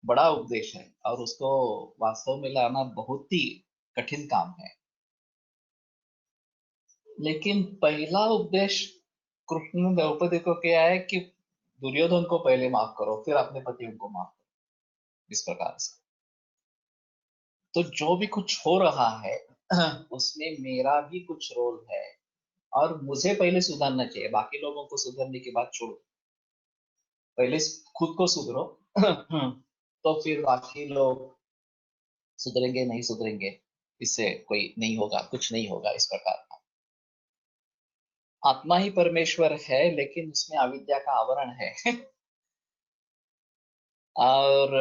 बड़ा उपदेश है और उसको वास्तव में लाना बहुत ही कठिन काम है। लेकिन पहला उपदेश कृष्ण ने द्रौपदी को किया है कि दुर्योधन को पहले माफ करो फिर अपने पति को माफ करो इस प्रकार से। तो जो भी कुछ हो रहा है उसमें मेरा भी कुछ रोल है और मुझे पहले सुधरना चाहिए, बाकी लोगों को सुधरने की बात छोड़ दो, पहले खुद को सुधरो। तो फिर बाकी लोग सुधरेंगे नहीं सुधरेंगे इससे कोई नहीं होगा, कुछ नहीं होगा इस प्रकार का। आत्मा ही परमेश्वर है लेकिन उसमें अविद्या का आवरण है। और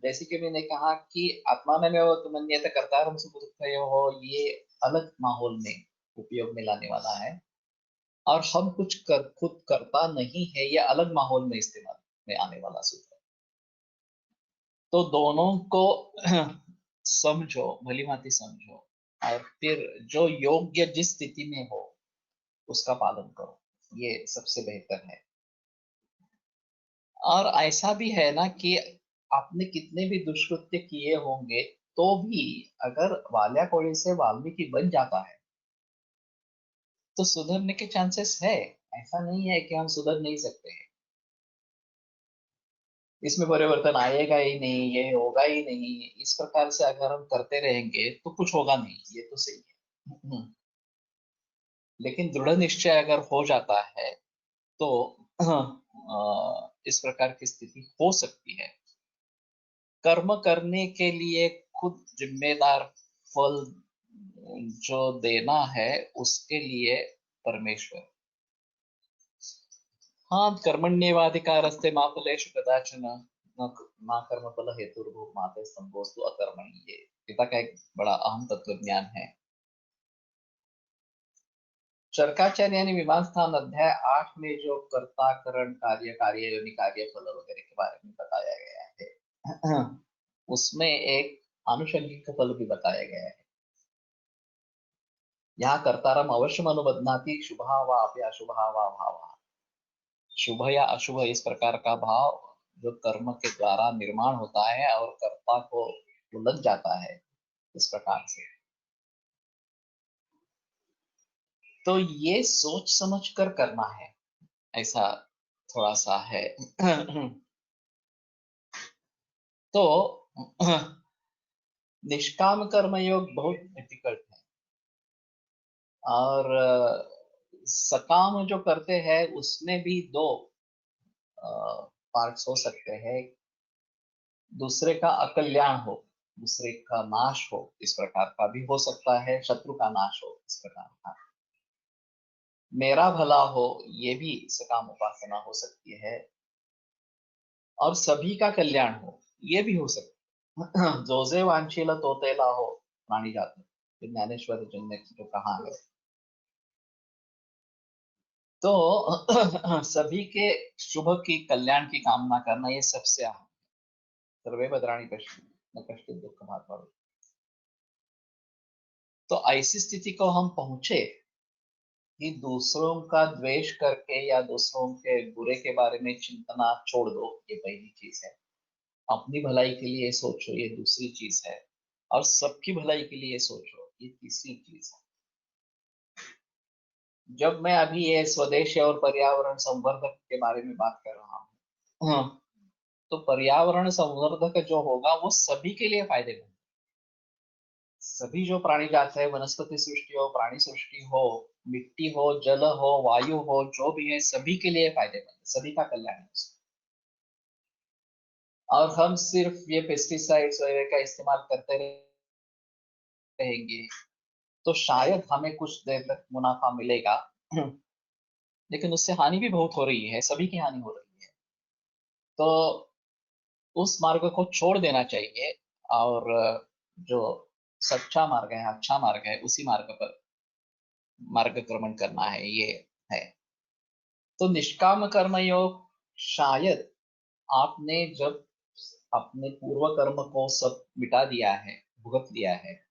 जैसे कि मैंने कहा कि आत्मा में वो तुम अन्यथा करता है, सुख दुख हो, ये अलग माहौल में उपयोग में लाने वाला है। और हम कुछ खुद करता नहीं है, ये अलग माहौल में इस्तेमाल में आने वाला सूत्र है। तो दोनों को समझो, भली भांति समझो और फिर जो योग्य जिस स्थिति में हो उसका पालन करो, ये सबसे बेहतर है। और ऐसा भी है ना कि आपने कितने भी दुष्कृत्य किए होंगे तो भी अगर वाल्या कोड़ी से वाल्मीकि बन जाता है तो सुधरने के चांसेस है। ऐसा नहीं है कि हम सुधर नहीं सकते हैं, इसमें परिवर्तन आएगा ही नहीं, ये होगा ही नहीं, इस प्रकार से अगर हम करते रहेंगे तो कुछ होगा नहीं, ये तो सही है। लेकिन दृढ़ निश्चय अगर हो जाता है तो इस प्रकार की स्थिति हो सकती है। कर्म करने के लिए खुद जिम्मेदार, फल जो देना है उसके लिए परमेश्वर। हाँ, कर्मण्येवाधिकारस्ते मा फलेषु कदाचन ना कर्म फल हेतुर्भुः मा ते संगोऽस्तु अकर्मणि। ये पिता का एक बड़ा अहम तत्व ज्ञान है। चरकाचार्य यानी मीमांसा अध्याय 8 में जो कर्ता करण कार्य कार्य योनि कार्य फल वगैरह के बारे में बताया गया है, उसमें एक आनुषंगिक फल भी बताया गया है। यहाँ कर्तारम अवश्यम अनुबध्नाति शुभा वा अपि अशुभा वा भावा। शुभ या अशुभ इस प्रकार का भाव जो कर्म के द्वारा निर्माण होता है और कर्ता को लग जाता है इस प्रकार से। तो ये सोच समझ कर करना है, ऐसा थोड़ा सा है। तो निष्काम कर्म योग बहुत डिफिकल्ट है, और सकाम जो करते हैं उसमें भी दो पार्ट्स हो सकते हैं। दूसरे का अकल्याण हो, दूसरे का नाश हो, इस प्रकार का भी हो सकता है। शत्रु का नाश हो, इस प्रकार का। मेरा भला हो, ये भी सकाम उपासना हो सकती है। और सभी का कल्याण हो, ये भी हो सकता है। जोजे वांछील तोतेला हो प्राणी जात, ज्ञानेश्वर जी ने जो कहा है। तो सभी के शुभ की कल्याण की कामना करना, ये सबसे अहम। सर्वे भद्राणि पश्यन्तु न कश्चित् दुःखं भाग् भवेत्। तो ऐसी स्थिति को हम पहुंचे कि दूसरों का द्वेष करके या दूसरों के बुरे के बारे में चिंतना छोड़ दो, ये पहली चीज है। अपनी भलाई के लिए सोचो, ये दूसरी चीज है। और सबकी भलाई के लिए सोचो, ये तीसरी चीज है। जब मैं अभी ये स्वदेश और पर्यावरण संवर्धक के बारे में बात कर रहा हूँ, तो पर्यावरण संवर्धक जो होगा वो सभी के लिए फायदेमंद। सभी जो प्राणी जात है, वनस्पति सृष्टि हो, प्राणी सृष्टि हो, मिट्टी हो, जल हो, वायु हो, जो भी है सभी के लिए फायदेमंद, सभी का कल्याण है। और हम सिर्फ ये पेस्टिसाइड्स वगैरह का इस्तेमाल करते रहेंगे तो शायद हमें कुछ देर तक मुनाफा मिलेगा, लेकिन उससे हानि भी बहुत हो रही है, सभी की हानि हो रही है। तो उस मार्ग को छोड़ देना चाहिए, और जो सच्चा मार्ग है, अच्छा मार्ग है, उसी मार्ग पर मार्गक्रमण करना है, ये है। तो निष्काम कर्म योग, शायद आपने जब अपने पूर्व कर्म को सब मिटा दिया है, भुगत लिया है,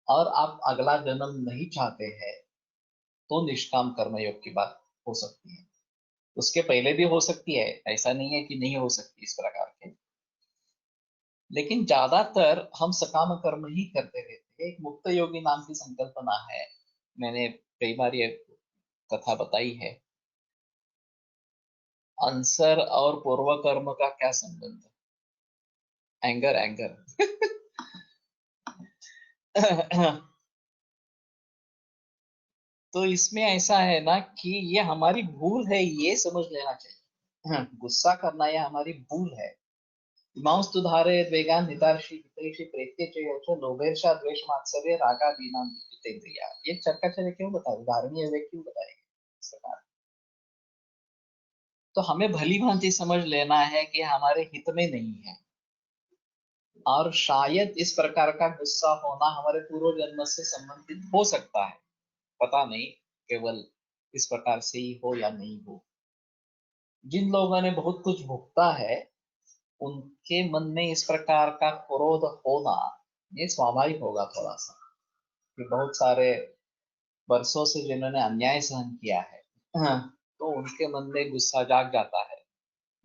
और आप अगला जन्म नहीं चाहते हैं, तो निष्काम कर्म योग की बात हो सकती है। उसके पहले भी हो सकती है, ऐसा नहीं है कि नहीं हो सकती इस प्रकार के। लेकिन ज्यादातर हम सकाम कर्म ही करते रहते हैं। एक मुक्त योगी नाम की संकल्पना है, मैंने कई बार ये कथा बताई है। आंसर और पूर्व कर्म का क्या संबंध? Anger anger. तो इसमें ऐसा है ना कि ये हमारी भूल है, ये समझ लेना चाहिए। गुस्सा करना ये हमारी भूल है। इमांस्तु धारयेत् वेगान् हितार्षि हितैषि प्रेत्य च यच्च लोभेर्षा द्वेष मात्सर्य रागादीनां जितेन्द्रिया। ये चरकाचर्य क्यों बताए, उदाहरणीय वे क्यों बताएंगे इस प्रकार? तो हमें भली भांति समझ लेना है कि हमारे हित में नहीं है, और शायद इस प्रकार का गुस्सा होना हमारे पूर्व जन्म से संबंधित हो सकता है, पता नहीं, केवल इस प्रकार से ही हो या नहीं हो। जिन लोगों ने बहुत कुछ भुगता है, उनके मन में इस प्रकार का क्रोध होना ये स्वाभाविक होगा थोड़ा सा, कि बहुत सारे वर्षों से जिन्होंने अन्याय सहन किया है, तो उनके मन में गुस्सा जाग जाता है,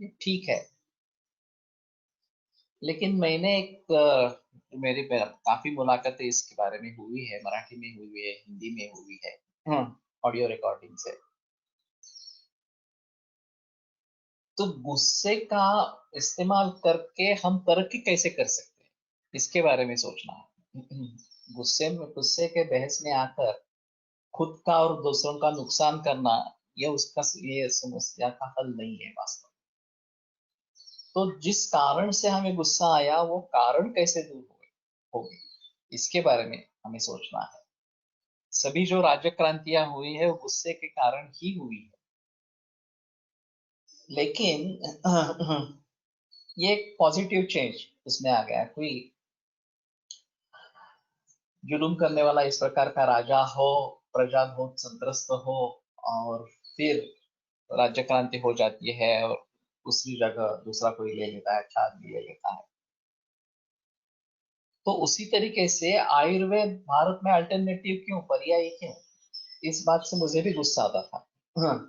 ये ठीक है। लेकिन मैंने एक मेरी काफी मुलाकातें इसके बारे में हुई है, मराठी में हुई है, हिंदी में हुई है, ऑडियो रिकॉर्डिंग से। तो गुस्से का इस्तेमाल करके हम तरक्की कैसे कर सकते हैं, इसके बारे में सोचना है। गुस्से के बहस में आकर खुद का और दूसरों का नुकसान करना, ये समस्या का हल नहीं है वास्तव में। तो जिस कारण से हमें गुस्सा आया, वो कारण कैसे दूर होगी, इसके बारे में हमें सोचना है। सभी जो राज्य क्रांतियां हुई है वो गुस्से के कारण ही हुई है। लेकिन ये एक पॉजिटिव चेंज उसमें आ गया। कोई जुलूम करने वाला इस प्रकार का राजा हो, प्रजा बहुत संत्रस्त हो, और फिर राज्य क्रांति हो जाती है और दूसरी जगह दूसरा कोई ले लेता है, अच्छा आदमी ले लेता है। तो उसी तरीके से आयुर्वेद भारत में अल्टरनेटिव क्यों, पर्यायी क्यों, इस बात से मुझे भी गुस्सा आता था। हाँ,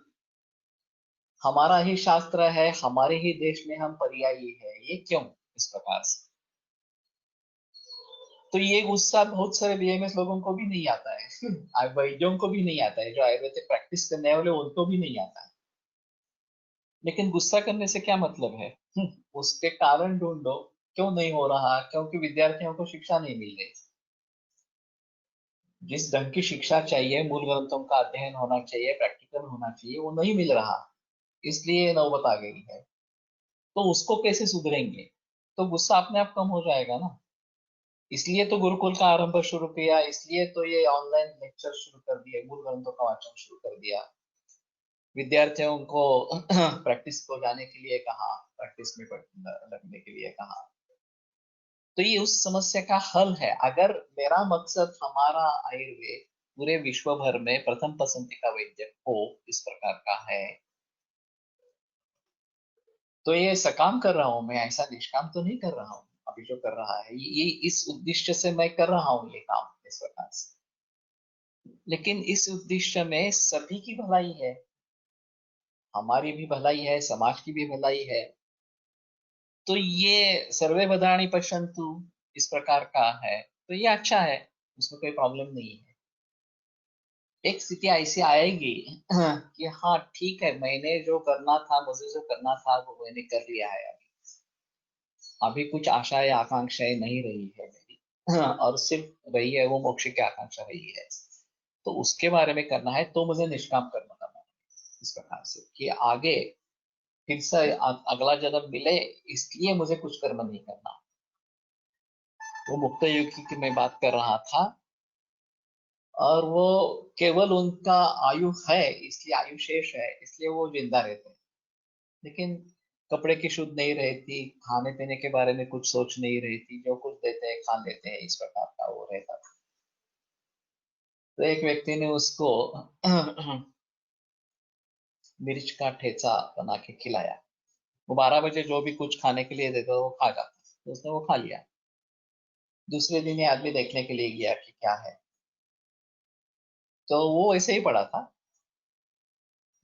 हमारा ही शास्त्र है, हमारे ही देश में हम पर्यायी है, ये क्यों इस प्रकार से? तो ये गुस्सा बहुत सारे बीएमएस लोगों को भी नहीं आता है वैद्यों को भी नहीं आता है, जो आयुर्वेदिक प्रैक्टिस करने वाले उनको भी नहीं आता है। लेकिन गुस्सा करने से क्या मतलब है? उसके कारण ढूंढो, क्यों नहीं हो रहा? क्योंकि विद्यार्थियों को शिक्षा नहीं मिल रही। जिस ढंग की शिक्षा चाहिए, मूल ग्रंथों का अध्ययन होना चाहिए, प्रैक्टिकल होना चाहिए, वो नहीं मिल रहा, इसलिए नौबत आ गई है। तो उसको कैसे सुधरेंगे? तो गुस्सा अपने आप कम हो जाएगा ना। इसलिए तो गुरुकुल का आरंभ शुरू किया, इसलिए तो ये ऑनलाइन लेक्चर शुरू कर दिए, मूल ग्रंथों का वाचन शुरू कर दिया, विद्यार्थियों को प्रैक्टिस को जाने के लिए कहा, प्रैक्टिस में लगने के लिए कहा। तो ये उस समस्या का हल है। अगर मेरा मकसद हमारा आयुर्वेद पूरे विश्व भर में प्रथम पसंदी का वैद्य हो, इस प्रकार का है, तो ये सकाम कर रहा हूं मैं, ऐसा निष्काम तो नहीं कर रहा हूँ। अभी जो कर रहा है ये इस उद्देश्य से मैं कर रहा हूँ ये काम इस प्रकार से। लेकिन इस उद्देश्य में सभी की भलाई है, हमारी भी भलाई है, समाज की भी भलाई है। तो ये सर्वे भद्राणि पश्यन्तु इस प्रकार का है, तो ये अच्छा है, उसमें कोई प्रॉब्लम नहीं है। एक स्थिति ऐसी आएगी कि हाँ ठीक है, मैंने जो करना था, मुझे जो करना था वो मैंने कर लिया है। अभी कुछ आशाएं आकांक्षाएं नहीं रही है मेरी, और सिर्फ रही है वो मोक्ष की आकांक्षा रही है। तो उसके बारे में करना है, तो मुझे निष्काम कर्म करना है इस प्रकार से कि आगे फिर से अगला जन्म मिले, इसलिए मुझे कुछ कर्म नहीं करना। वो मुक्त युग की मैं बात कर रहा था, और वो केवल उनका आयु है, इसलिए आयु शेष है, इसलिए वो जिंदा रहते हैं। लेकिन कपड़े की शुद्ध नहीं रहती, खाने पीने के बारे में कुछ सोच नहीं रहती, जो कुछ देते हैं खा लेते हैं, इस प्रकार का वो रहता था। तो एक व्यक्ति ने उसको मिर्च का ठेचा बना के खिलाया। वो 12 बजे जो भी कुछ खाने के लिए देता वो खा जाता, तो उसने वो खा लिया। दूसरे दिन ये आदमी देखने के लिए गया कि क्या है, तो वो ऐसे ही पड़ा था।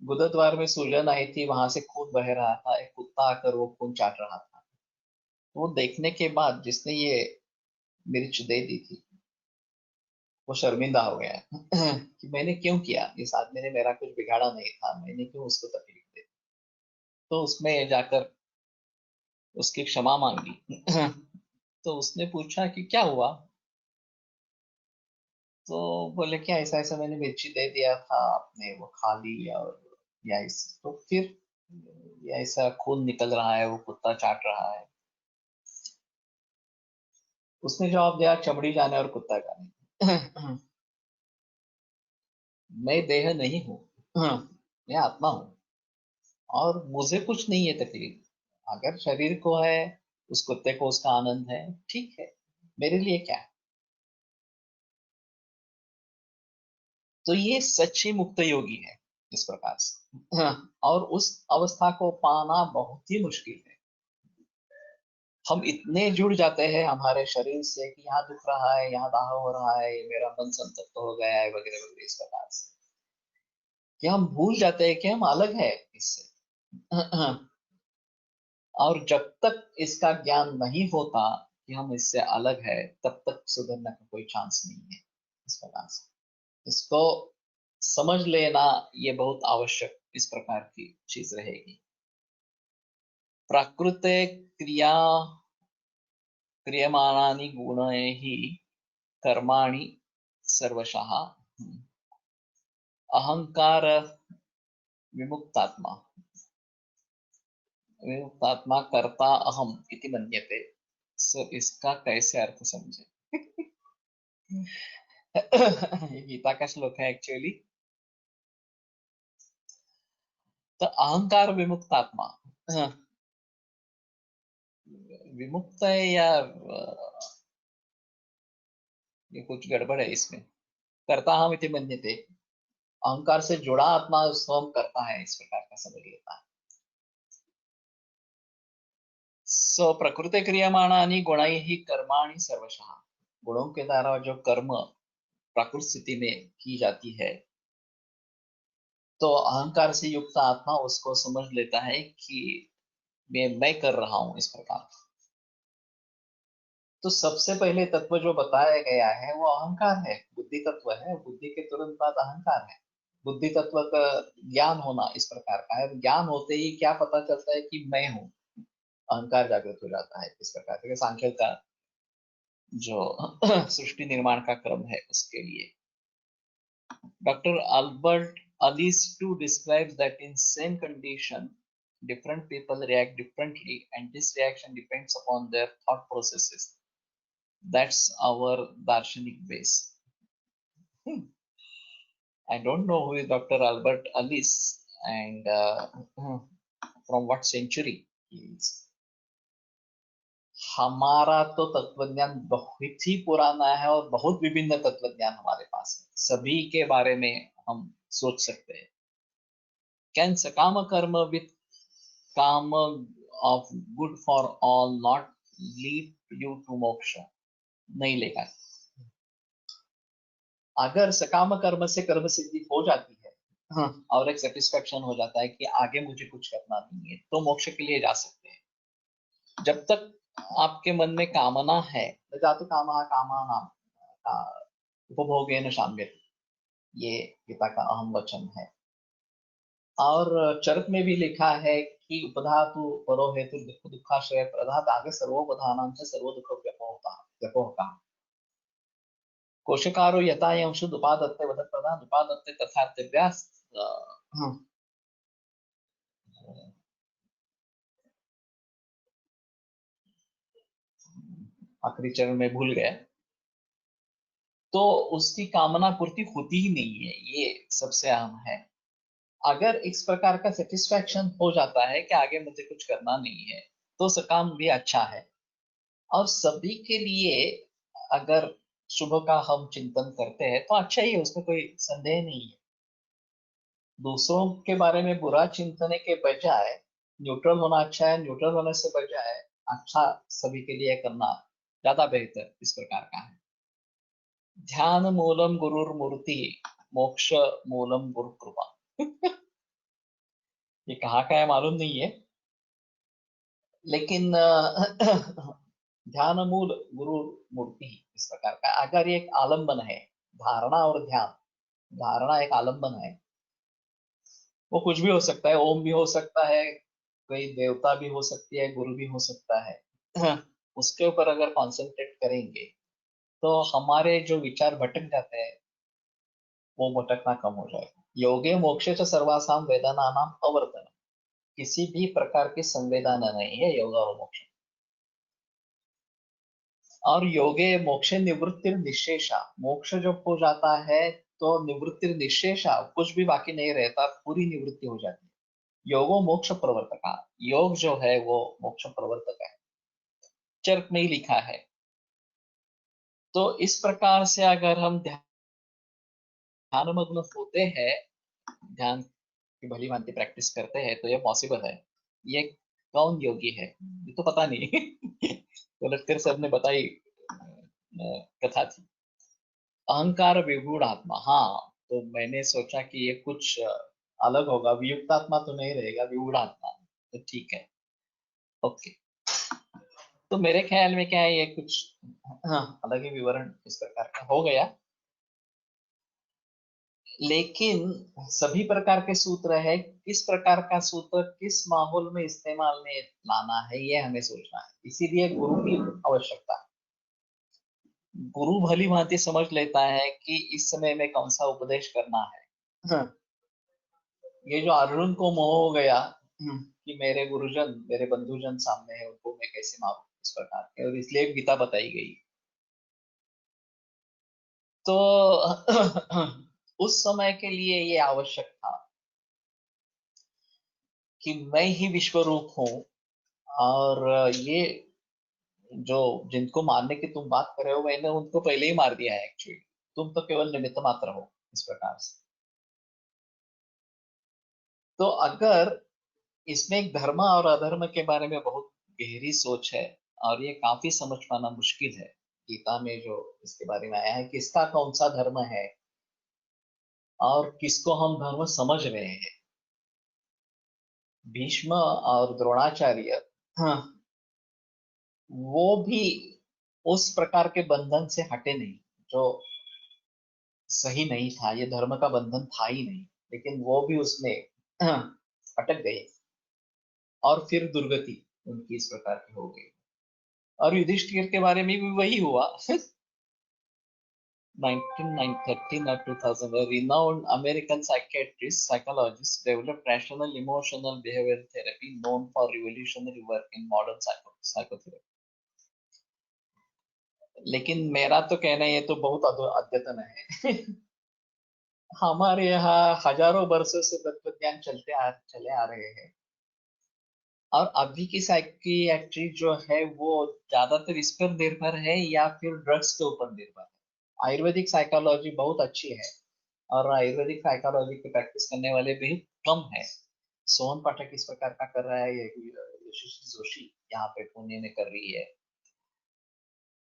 गुदद्वार में सूजन आई थी, वहां से खून बह रहा था, एक कुत्ता आकर वो खून चाट रहा था। वो देखने के बाद जिसने ये मिर्च दे दी थी, वो शर्मिंदा हो गया कि मैंने क्यों किया, इस आदमी ने मेरा कुछ बिगाड़ा नहीं था, मैंने क्यों उसको तकलीफ दी। तो उसमें जाकर उसकी क्षमा मांगी। तो उसने पूछा कि क्या हुआ? तो बोले कि ऐसा ऐसा मैंने मिर्ची दे दिया था, आपने वो खा ली, और या इस तो फिर ये ऐसा खून निकल रहा है, वो कुत्ता चाट रहा है। उसने जवाब दिया, चमड़ी जाने और कुत्ता जाने। मैं देह नहीं हूँ, मैं आत्मा हूँ, और मुझे कुछ नहीं है तकलीफ। अगर शरीर को है, उस कुत्ते को उसका आनंद है, ठीक है, मेरे लिए क्या है? तो ये सच्ची मुक्त योगी है इस प्रकार से। और उस अवस्था को पाना बहुत ही मुश्किल है। हम इतने जुड़ जाते हैं हमारे शरीर से कि यहाँ दुख रहा है, यहाँ दाह हो रहा है, मेरा मन संतप्त हो गया है, वगैरह वगैरह इस प्रकार से, कि हम भूल जाते हैं कि हम अलग है इससे। और जब तक इसका ज्ञान नहीं होता कि हम इससे अलग है, तब तक सुधरने का कोई चांस नहीं है इस प्रकार से। इसको समझ लेना ये बहुत आवश्यक इस प्रकार की चीज रहेगी। प्राकृते क्रिया क्रियमाणानि गुणैः कर्माणि सर्वशः अहंकार विमुक्तात्मा विमुक्तात्मा कर्ता अहम इति मन्यते। सो इसका कैसे अर्थ समझे? ये गीता का श्लोक है एक्चुअली। तो अहंकार विमुक्त आत्मा, विमुक्त है या ये कुछ गड़बड़ है इसमें। करता हम इति मन्यते, अहंकार से जुड़ा आत्मा उसको हम करता है, इस प्रकार का समझ लेता है। सो प्रकृति क्रियमाणानि गुणैः कर्माणि सर्वशः, गुणों के द्वारा जो कर्म प्राकृत स्थिति में की जाती है, तो अहंकार से युक्त आत्मा उसको समझ लेता है कि मैं कर रहा हूं इस प्रकार। तो सबसे पहले तत्व जो बताया गया है वो अहंकार है, बुद्धि तत्व है। बुद्धि के तुरंत बाद अहंकार है। बुद्धि तत्व का ज्ञान होना इस प्रकार का है। ज्ञान होते ही क्या पता चलता है कि मैं हूँ, अहंकार जागृत हो जाता है। इस प्रकार के सांख्य का जो सृष्टि निर्माण का क्रम है उसके लिए Dr. Albert Ellis too describes that in same condition, different people react differently, and this reaction depends upon their thought processes. That's our darshanik base. I don't know who is Dr. Albert Ellis and from what century he is. हमारा तो तत्वज्ञान बहुत ही पुराना है और बहुत विभिन्न तत्वज्ञान हमारे पास है। सभी के बारे में हम सोच सकते हैं। Can sakama karma with karma of good for all not lead you to moksha? नहीं लेगा। अगर सकाम कर्म से कर्म सिद्धि हो जाती है और एक सेटिस्फेक्शन हो जाता है कि आगे मुझे कुछ करना नहीं है, तो मोक्ष के लिए जा सकते हैं। जब तक आपके मन में कामना है, जातु कामः कामानां उपभोगेन शाम्यते, ये गीता का अहम वचन है। और चरक में भी लिखा है कि उपधातु परो हेतु दुख दुखाश्रय प्रधात आगे सर्वोपधानां से सर्व दुख व्यपोह। कोशकारो यथा अंशु उपादत्ते वद प्रधान उपादत्ते तथार्थ आखिरी चरण में भूल गया। तो उसकी कामना पूर्ति होती ही नहीं है, ये सबसे अहम है। अगर इस प्रकार का सेटिस्फैक्शन हो जाता है कि आगे मुझे कुछ करना नहीं है, तो सकाम भी अच्छा है। और सभी के लिए अगर शुभ का हम चिंतन करते हैं तो अच्छा ही है, उसमें कोई संदेह नहीं है। दूसरों के बारे में बुरा चिंतने के बजाय न्यूट्रल होना अच्छा है। न्यूट्रल होने से बजाय अच्छा सभी के लिए करना ज्यादा बेहतर इस प्रकार का है। ध्यान मूलम गुरुर्मूर्ति, मोक्ष मूलम गुरु कृपा। ये कहाँ का है मालूम नहीं है, लेकिन ध्यान मूल गुरु मूर्ति इस प्रकार का। अगर ये एक आलंबन है, धारणा और ध्यान, धारणा एक आलंबन है। वो कुछ भी हो सकता है, ओम भी हो सकता है, कोई देवता भी हो सकती है, गुरु भी हो सकता है। उसके ऊपर अगर कॉन्सेंट्रेट करेंगे तो हमारे जो विचार भटक जाते हैं वो भटकना कम हो जाएगा। योगे मोक्षे च सर्वासाम वेदनानाम अवर्तन, किसी भी प्रकार की संवेदना नहीं है योग और मोक्ष। और योगे मोक्ष निवृत्ति निशेषा, मोक्ष जब हो जाता है तो निवृत्ति निशेषा, कुछ भी बाकी नहीं रहता, पूरी निवृत्ति हो जाती है। योगो मोक्ष प्रवर्तका, योग जो है वो मोक्ष प्रवर्तक है, चरक में ही लिखा है। तो इस प्रकार से अगर हम ध्यान मग्न होते हैं, ध्यान की भली भांति प्रैक्टिस करते हैं, तो ये पॉसिबल है। ये कौन योगी है ये तो पता नहीं। तो लटकर साहब ने बताई कथा थी। अहंकार विगूढ़ आत्मा, हाँ, तो मैंने सोचा कि ये कुछ अलग होगा। वियुक्त आत्मा तो नहीं रहेगा, विगूढ़ आत्मा, तो ठीक है, ओके। तो मेरे ख्याल में क्या है, ये कुछ हाँ, अलग ही विवरण इस प्रकार का हो गया। लेकिन सभी प्रकार के सूत्र है, किस प्रकार का सूत्र किस माहौल में इस्तेमाल में लाना है, ये हमें सोचना है। इसीलिए गुरु की आवश्यकता है। गुरु भली भांति समझ लेता है कि इस समय में कौन सा उपदेश करना है। हाँ। ये जो अर्जुन को मोह हो गया कि मेरे गुरुजन, मेरे बंधुजन सामने है, उनको मैं कैसे मारूं, इस प्रकार के, और इसलिए गीता बताई गई। तो उस समय के लिए ये आवश्यक था कि मैं ही विश्व रूप हूँ। और ये जो जिनको मारने की तुम बात कर रहे हो, मैंने उनको पहले ही मार दिया है एक्चुअली, तुम तो केवल निमित्त मात्र हो, इस प्रकार से। तो अगर इसमें एक धर्म और अधर्म के बारे में बहुत गहरी सोच है, और ये काफी समझ पाना मुश्किल है। गीता में जो इसके बारे में आया है, किसका कौन सा धर्म है और किसको हम धर्म समझ रहे हैं। भीष्म और द्रोणाचार्य, हाँ, वो भी उस प्रकार के बंधन से हटे नहीं, जो सही नहीं था, ये धर्म का बंधन था ही नहीं, लेकिन वो भी उसमें अटक गए और फिर दुर्गति उनकी इस प्रकार की हो गई। और युधिष्ठिर के बारे में भी वही हुआ। 1913 or 2000, a renowned American psychologist developed rational emotional behavioral therapy known for revolutionary work in modern psychotherapy. लेकिन मेरा तो कहना ये तो बहुत अद्यतन है। हमारे यहाँ हजारों वर्षों से तत्वज्ञान चले आ रहे हैं, और अभी की साइकियाट्री जो है वो ज्यादातर इस पर निर्भर है या फिर ड्रग्स के ऊपर निर्भर है। आयुर्वेदिक साइकोलॉजी बहुत अच्छी है, और आयुर्वेदिक साइकोलॉजी की प्रैक्टिस करने वाले भी कम है। सोहन पाठक इस प्रकार का कर रहा है, ये यशस्वी जोशी यहाँ पे पुणे में कर रही है,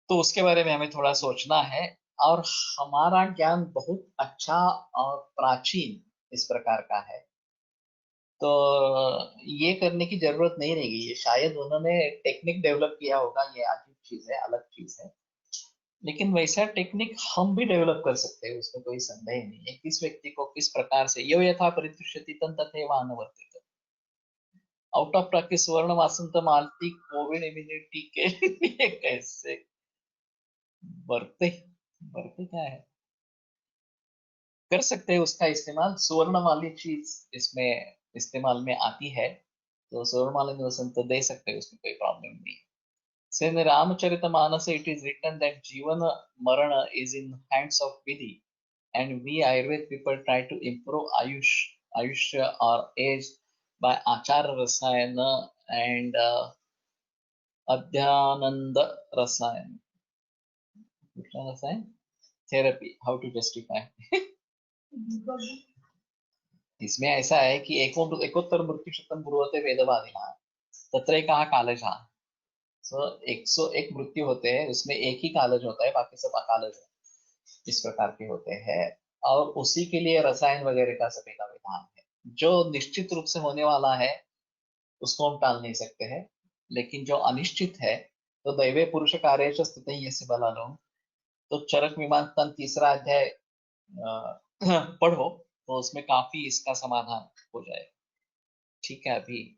तो उसके बारे में हमें थोड़ा सोचना है। और हमारा ज्ञान बहुत अच्छा और प्राचीन इस प्रकार का है, तो ये करने की जरूरत नहीं रहेगी। ये शायद उन्होंने टेक्निक डेवलप किया होगा, ये अजीब चीज है, अलग चीज है, लेकिन वैसा टेक्निक हम भी डेवलप कर सकते हैं, उसमें कोई संदेह नहीं है। किस व्यक्ति को किस प्रकार से यो यथा परितुष्यति तन तथैव अनुवर्तित, आउट ऑफ प्रैक्टिस वर्ण वासंत मालती कोविड इम्यूनिटी के लिए कैसे बरते बरते क्या है, कर सकते हैं उसका इस्तेमाल। सुवर्ण वाली चीज इसमें इस्तेमाल में आती है, तो सुवर्ण वाले निवसन तो दे सकते हैं, उसमें कोई प्रॉब्लम नहीं है। So in the Ramacharita it is written that Jivana Marana is in hands of Vidhi, and we Ayurved people try to improve Ayushya or age by Achara Rasayana and Adhyananda Rasayana. Which one Rasayana? Therapy. How to justify? इसमें ऐसा है कि एकोत्तर मृत्यु शतम ब्रुवते वेदवादिना तत्रैकः कालजः। सो 101 मृत्यु होते हैं, उसमें एक ही कालज होता है, बाकी सब अकालज इस प्रकार के होते हैं, और उसी के लिए रसायन वगैरह का सभी का विधान है। जो निश्चित रूप से होने वाला है उसको हम टाल नहीं सकते हैं, लेकिन जो अनिश्चित है, तो दैवे पुरुष कार्य स्थित यस्य बलालो, तो चरक मीमांसा तीसरा अध्याय पढ़ो, तो उसमें काफी इसका समाधान हो जाए। ठीक है, अभी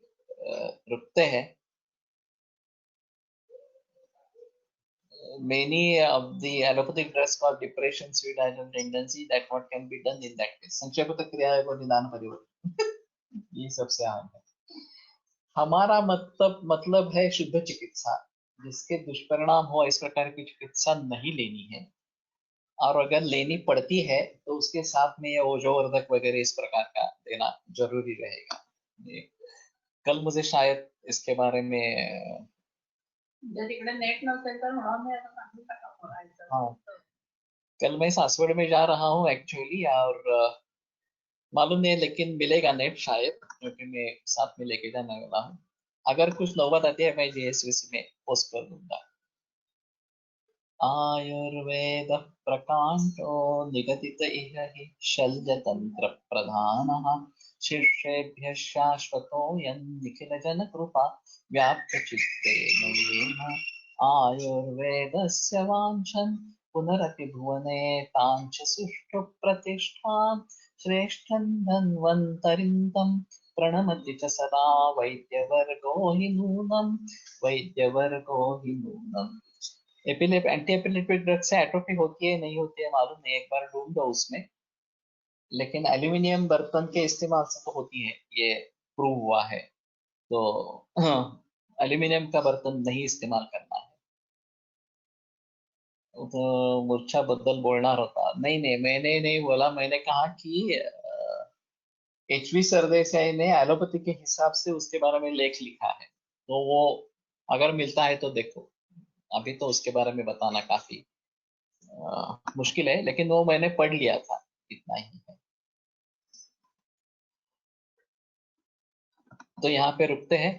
रुकते हैं। Many of the allopathic drugs for depression, suicidal tendency, that what can be done in that case. संक्षेपत क्रिया एवं निदान परिवर्तन, ये सबसे आम है। हमारा मतलब है शुद्ध चिकित्सा, जिसके दुष्परिणाम हो इस प्रकार की चिकित्सा नहीं लेनी है, और अगर लेनी पड़ती है तो उसके साथ में ये ओजोवर्धक वगैरह इस प्रकार का देना जरूरी रहेगा। कल मुझे शायद इसके बारे में नेट हाँ, कल मैं सासवड़ में जा रहा हूँ एक्चुअली, और मालूम नहीं, लेकिन मिलेगा नेट शायद, क्योंकि मैं साथ में लेके जाने वाला हूँ। अगर कुछ नौबत आती है मैं JSVC में पोस्ट कर दूंगा। आयुर्वेद प्रकांडो निगदित इह हि शल्यतंत्र प्रधानः शीर्षेभ्यः शाश्वतोऽयं निखिल जन कृपा व्याप्त चित्तेन येन आयुर्वेदस्य वाञ्छन् पुनरपि भुवने ताञ्च सुष्ठु प्रतिष्ठां श्रेष्ठं धन्वन्तरिं तं प्रणमति च सदा वैद्यवर्गो हि नूनम्। एंटी एपिलेप्टिक ड्रग से एट्रोफी होती है नहीं होती है मालूम नहीं, एक बार ढूंढ दो उसमें, लेकिन एल्यूमिनियम बर्तन के इस्तेमाल से तो होती है, ये प्रूव हुआ है। तो एल्यूमिनियम का बर्तन नहीं इस्तेमाल करना है। तो मूर्छा बद्दल बोलणार होता, नहीं मैंने नहीं बोला, मैंने कहा कि HV सरदेसाई ने एलोपैथी के हिसाब से उसके बारे में लेख लिखा है, तो वो अगर मिलता है तो देखो। अभी तो उसके बारे में बताना काफी मुश्किल है, लेकिन वो मैंने पढ़ लिया था, इतना ही है। तो यहाँ पे रुकते हैं।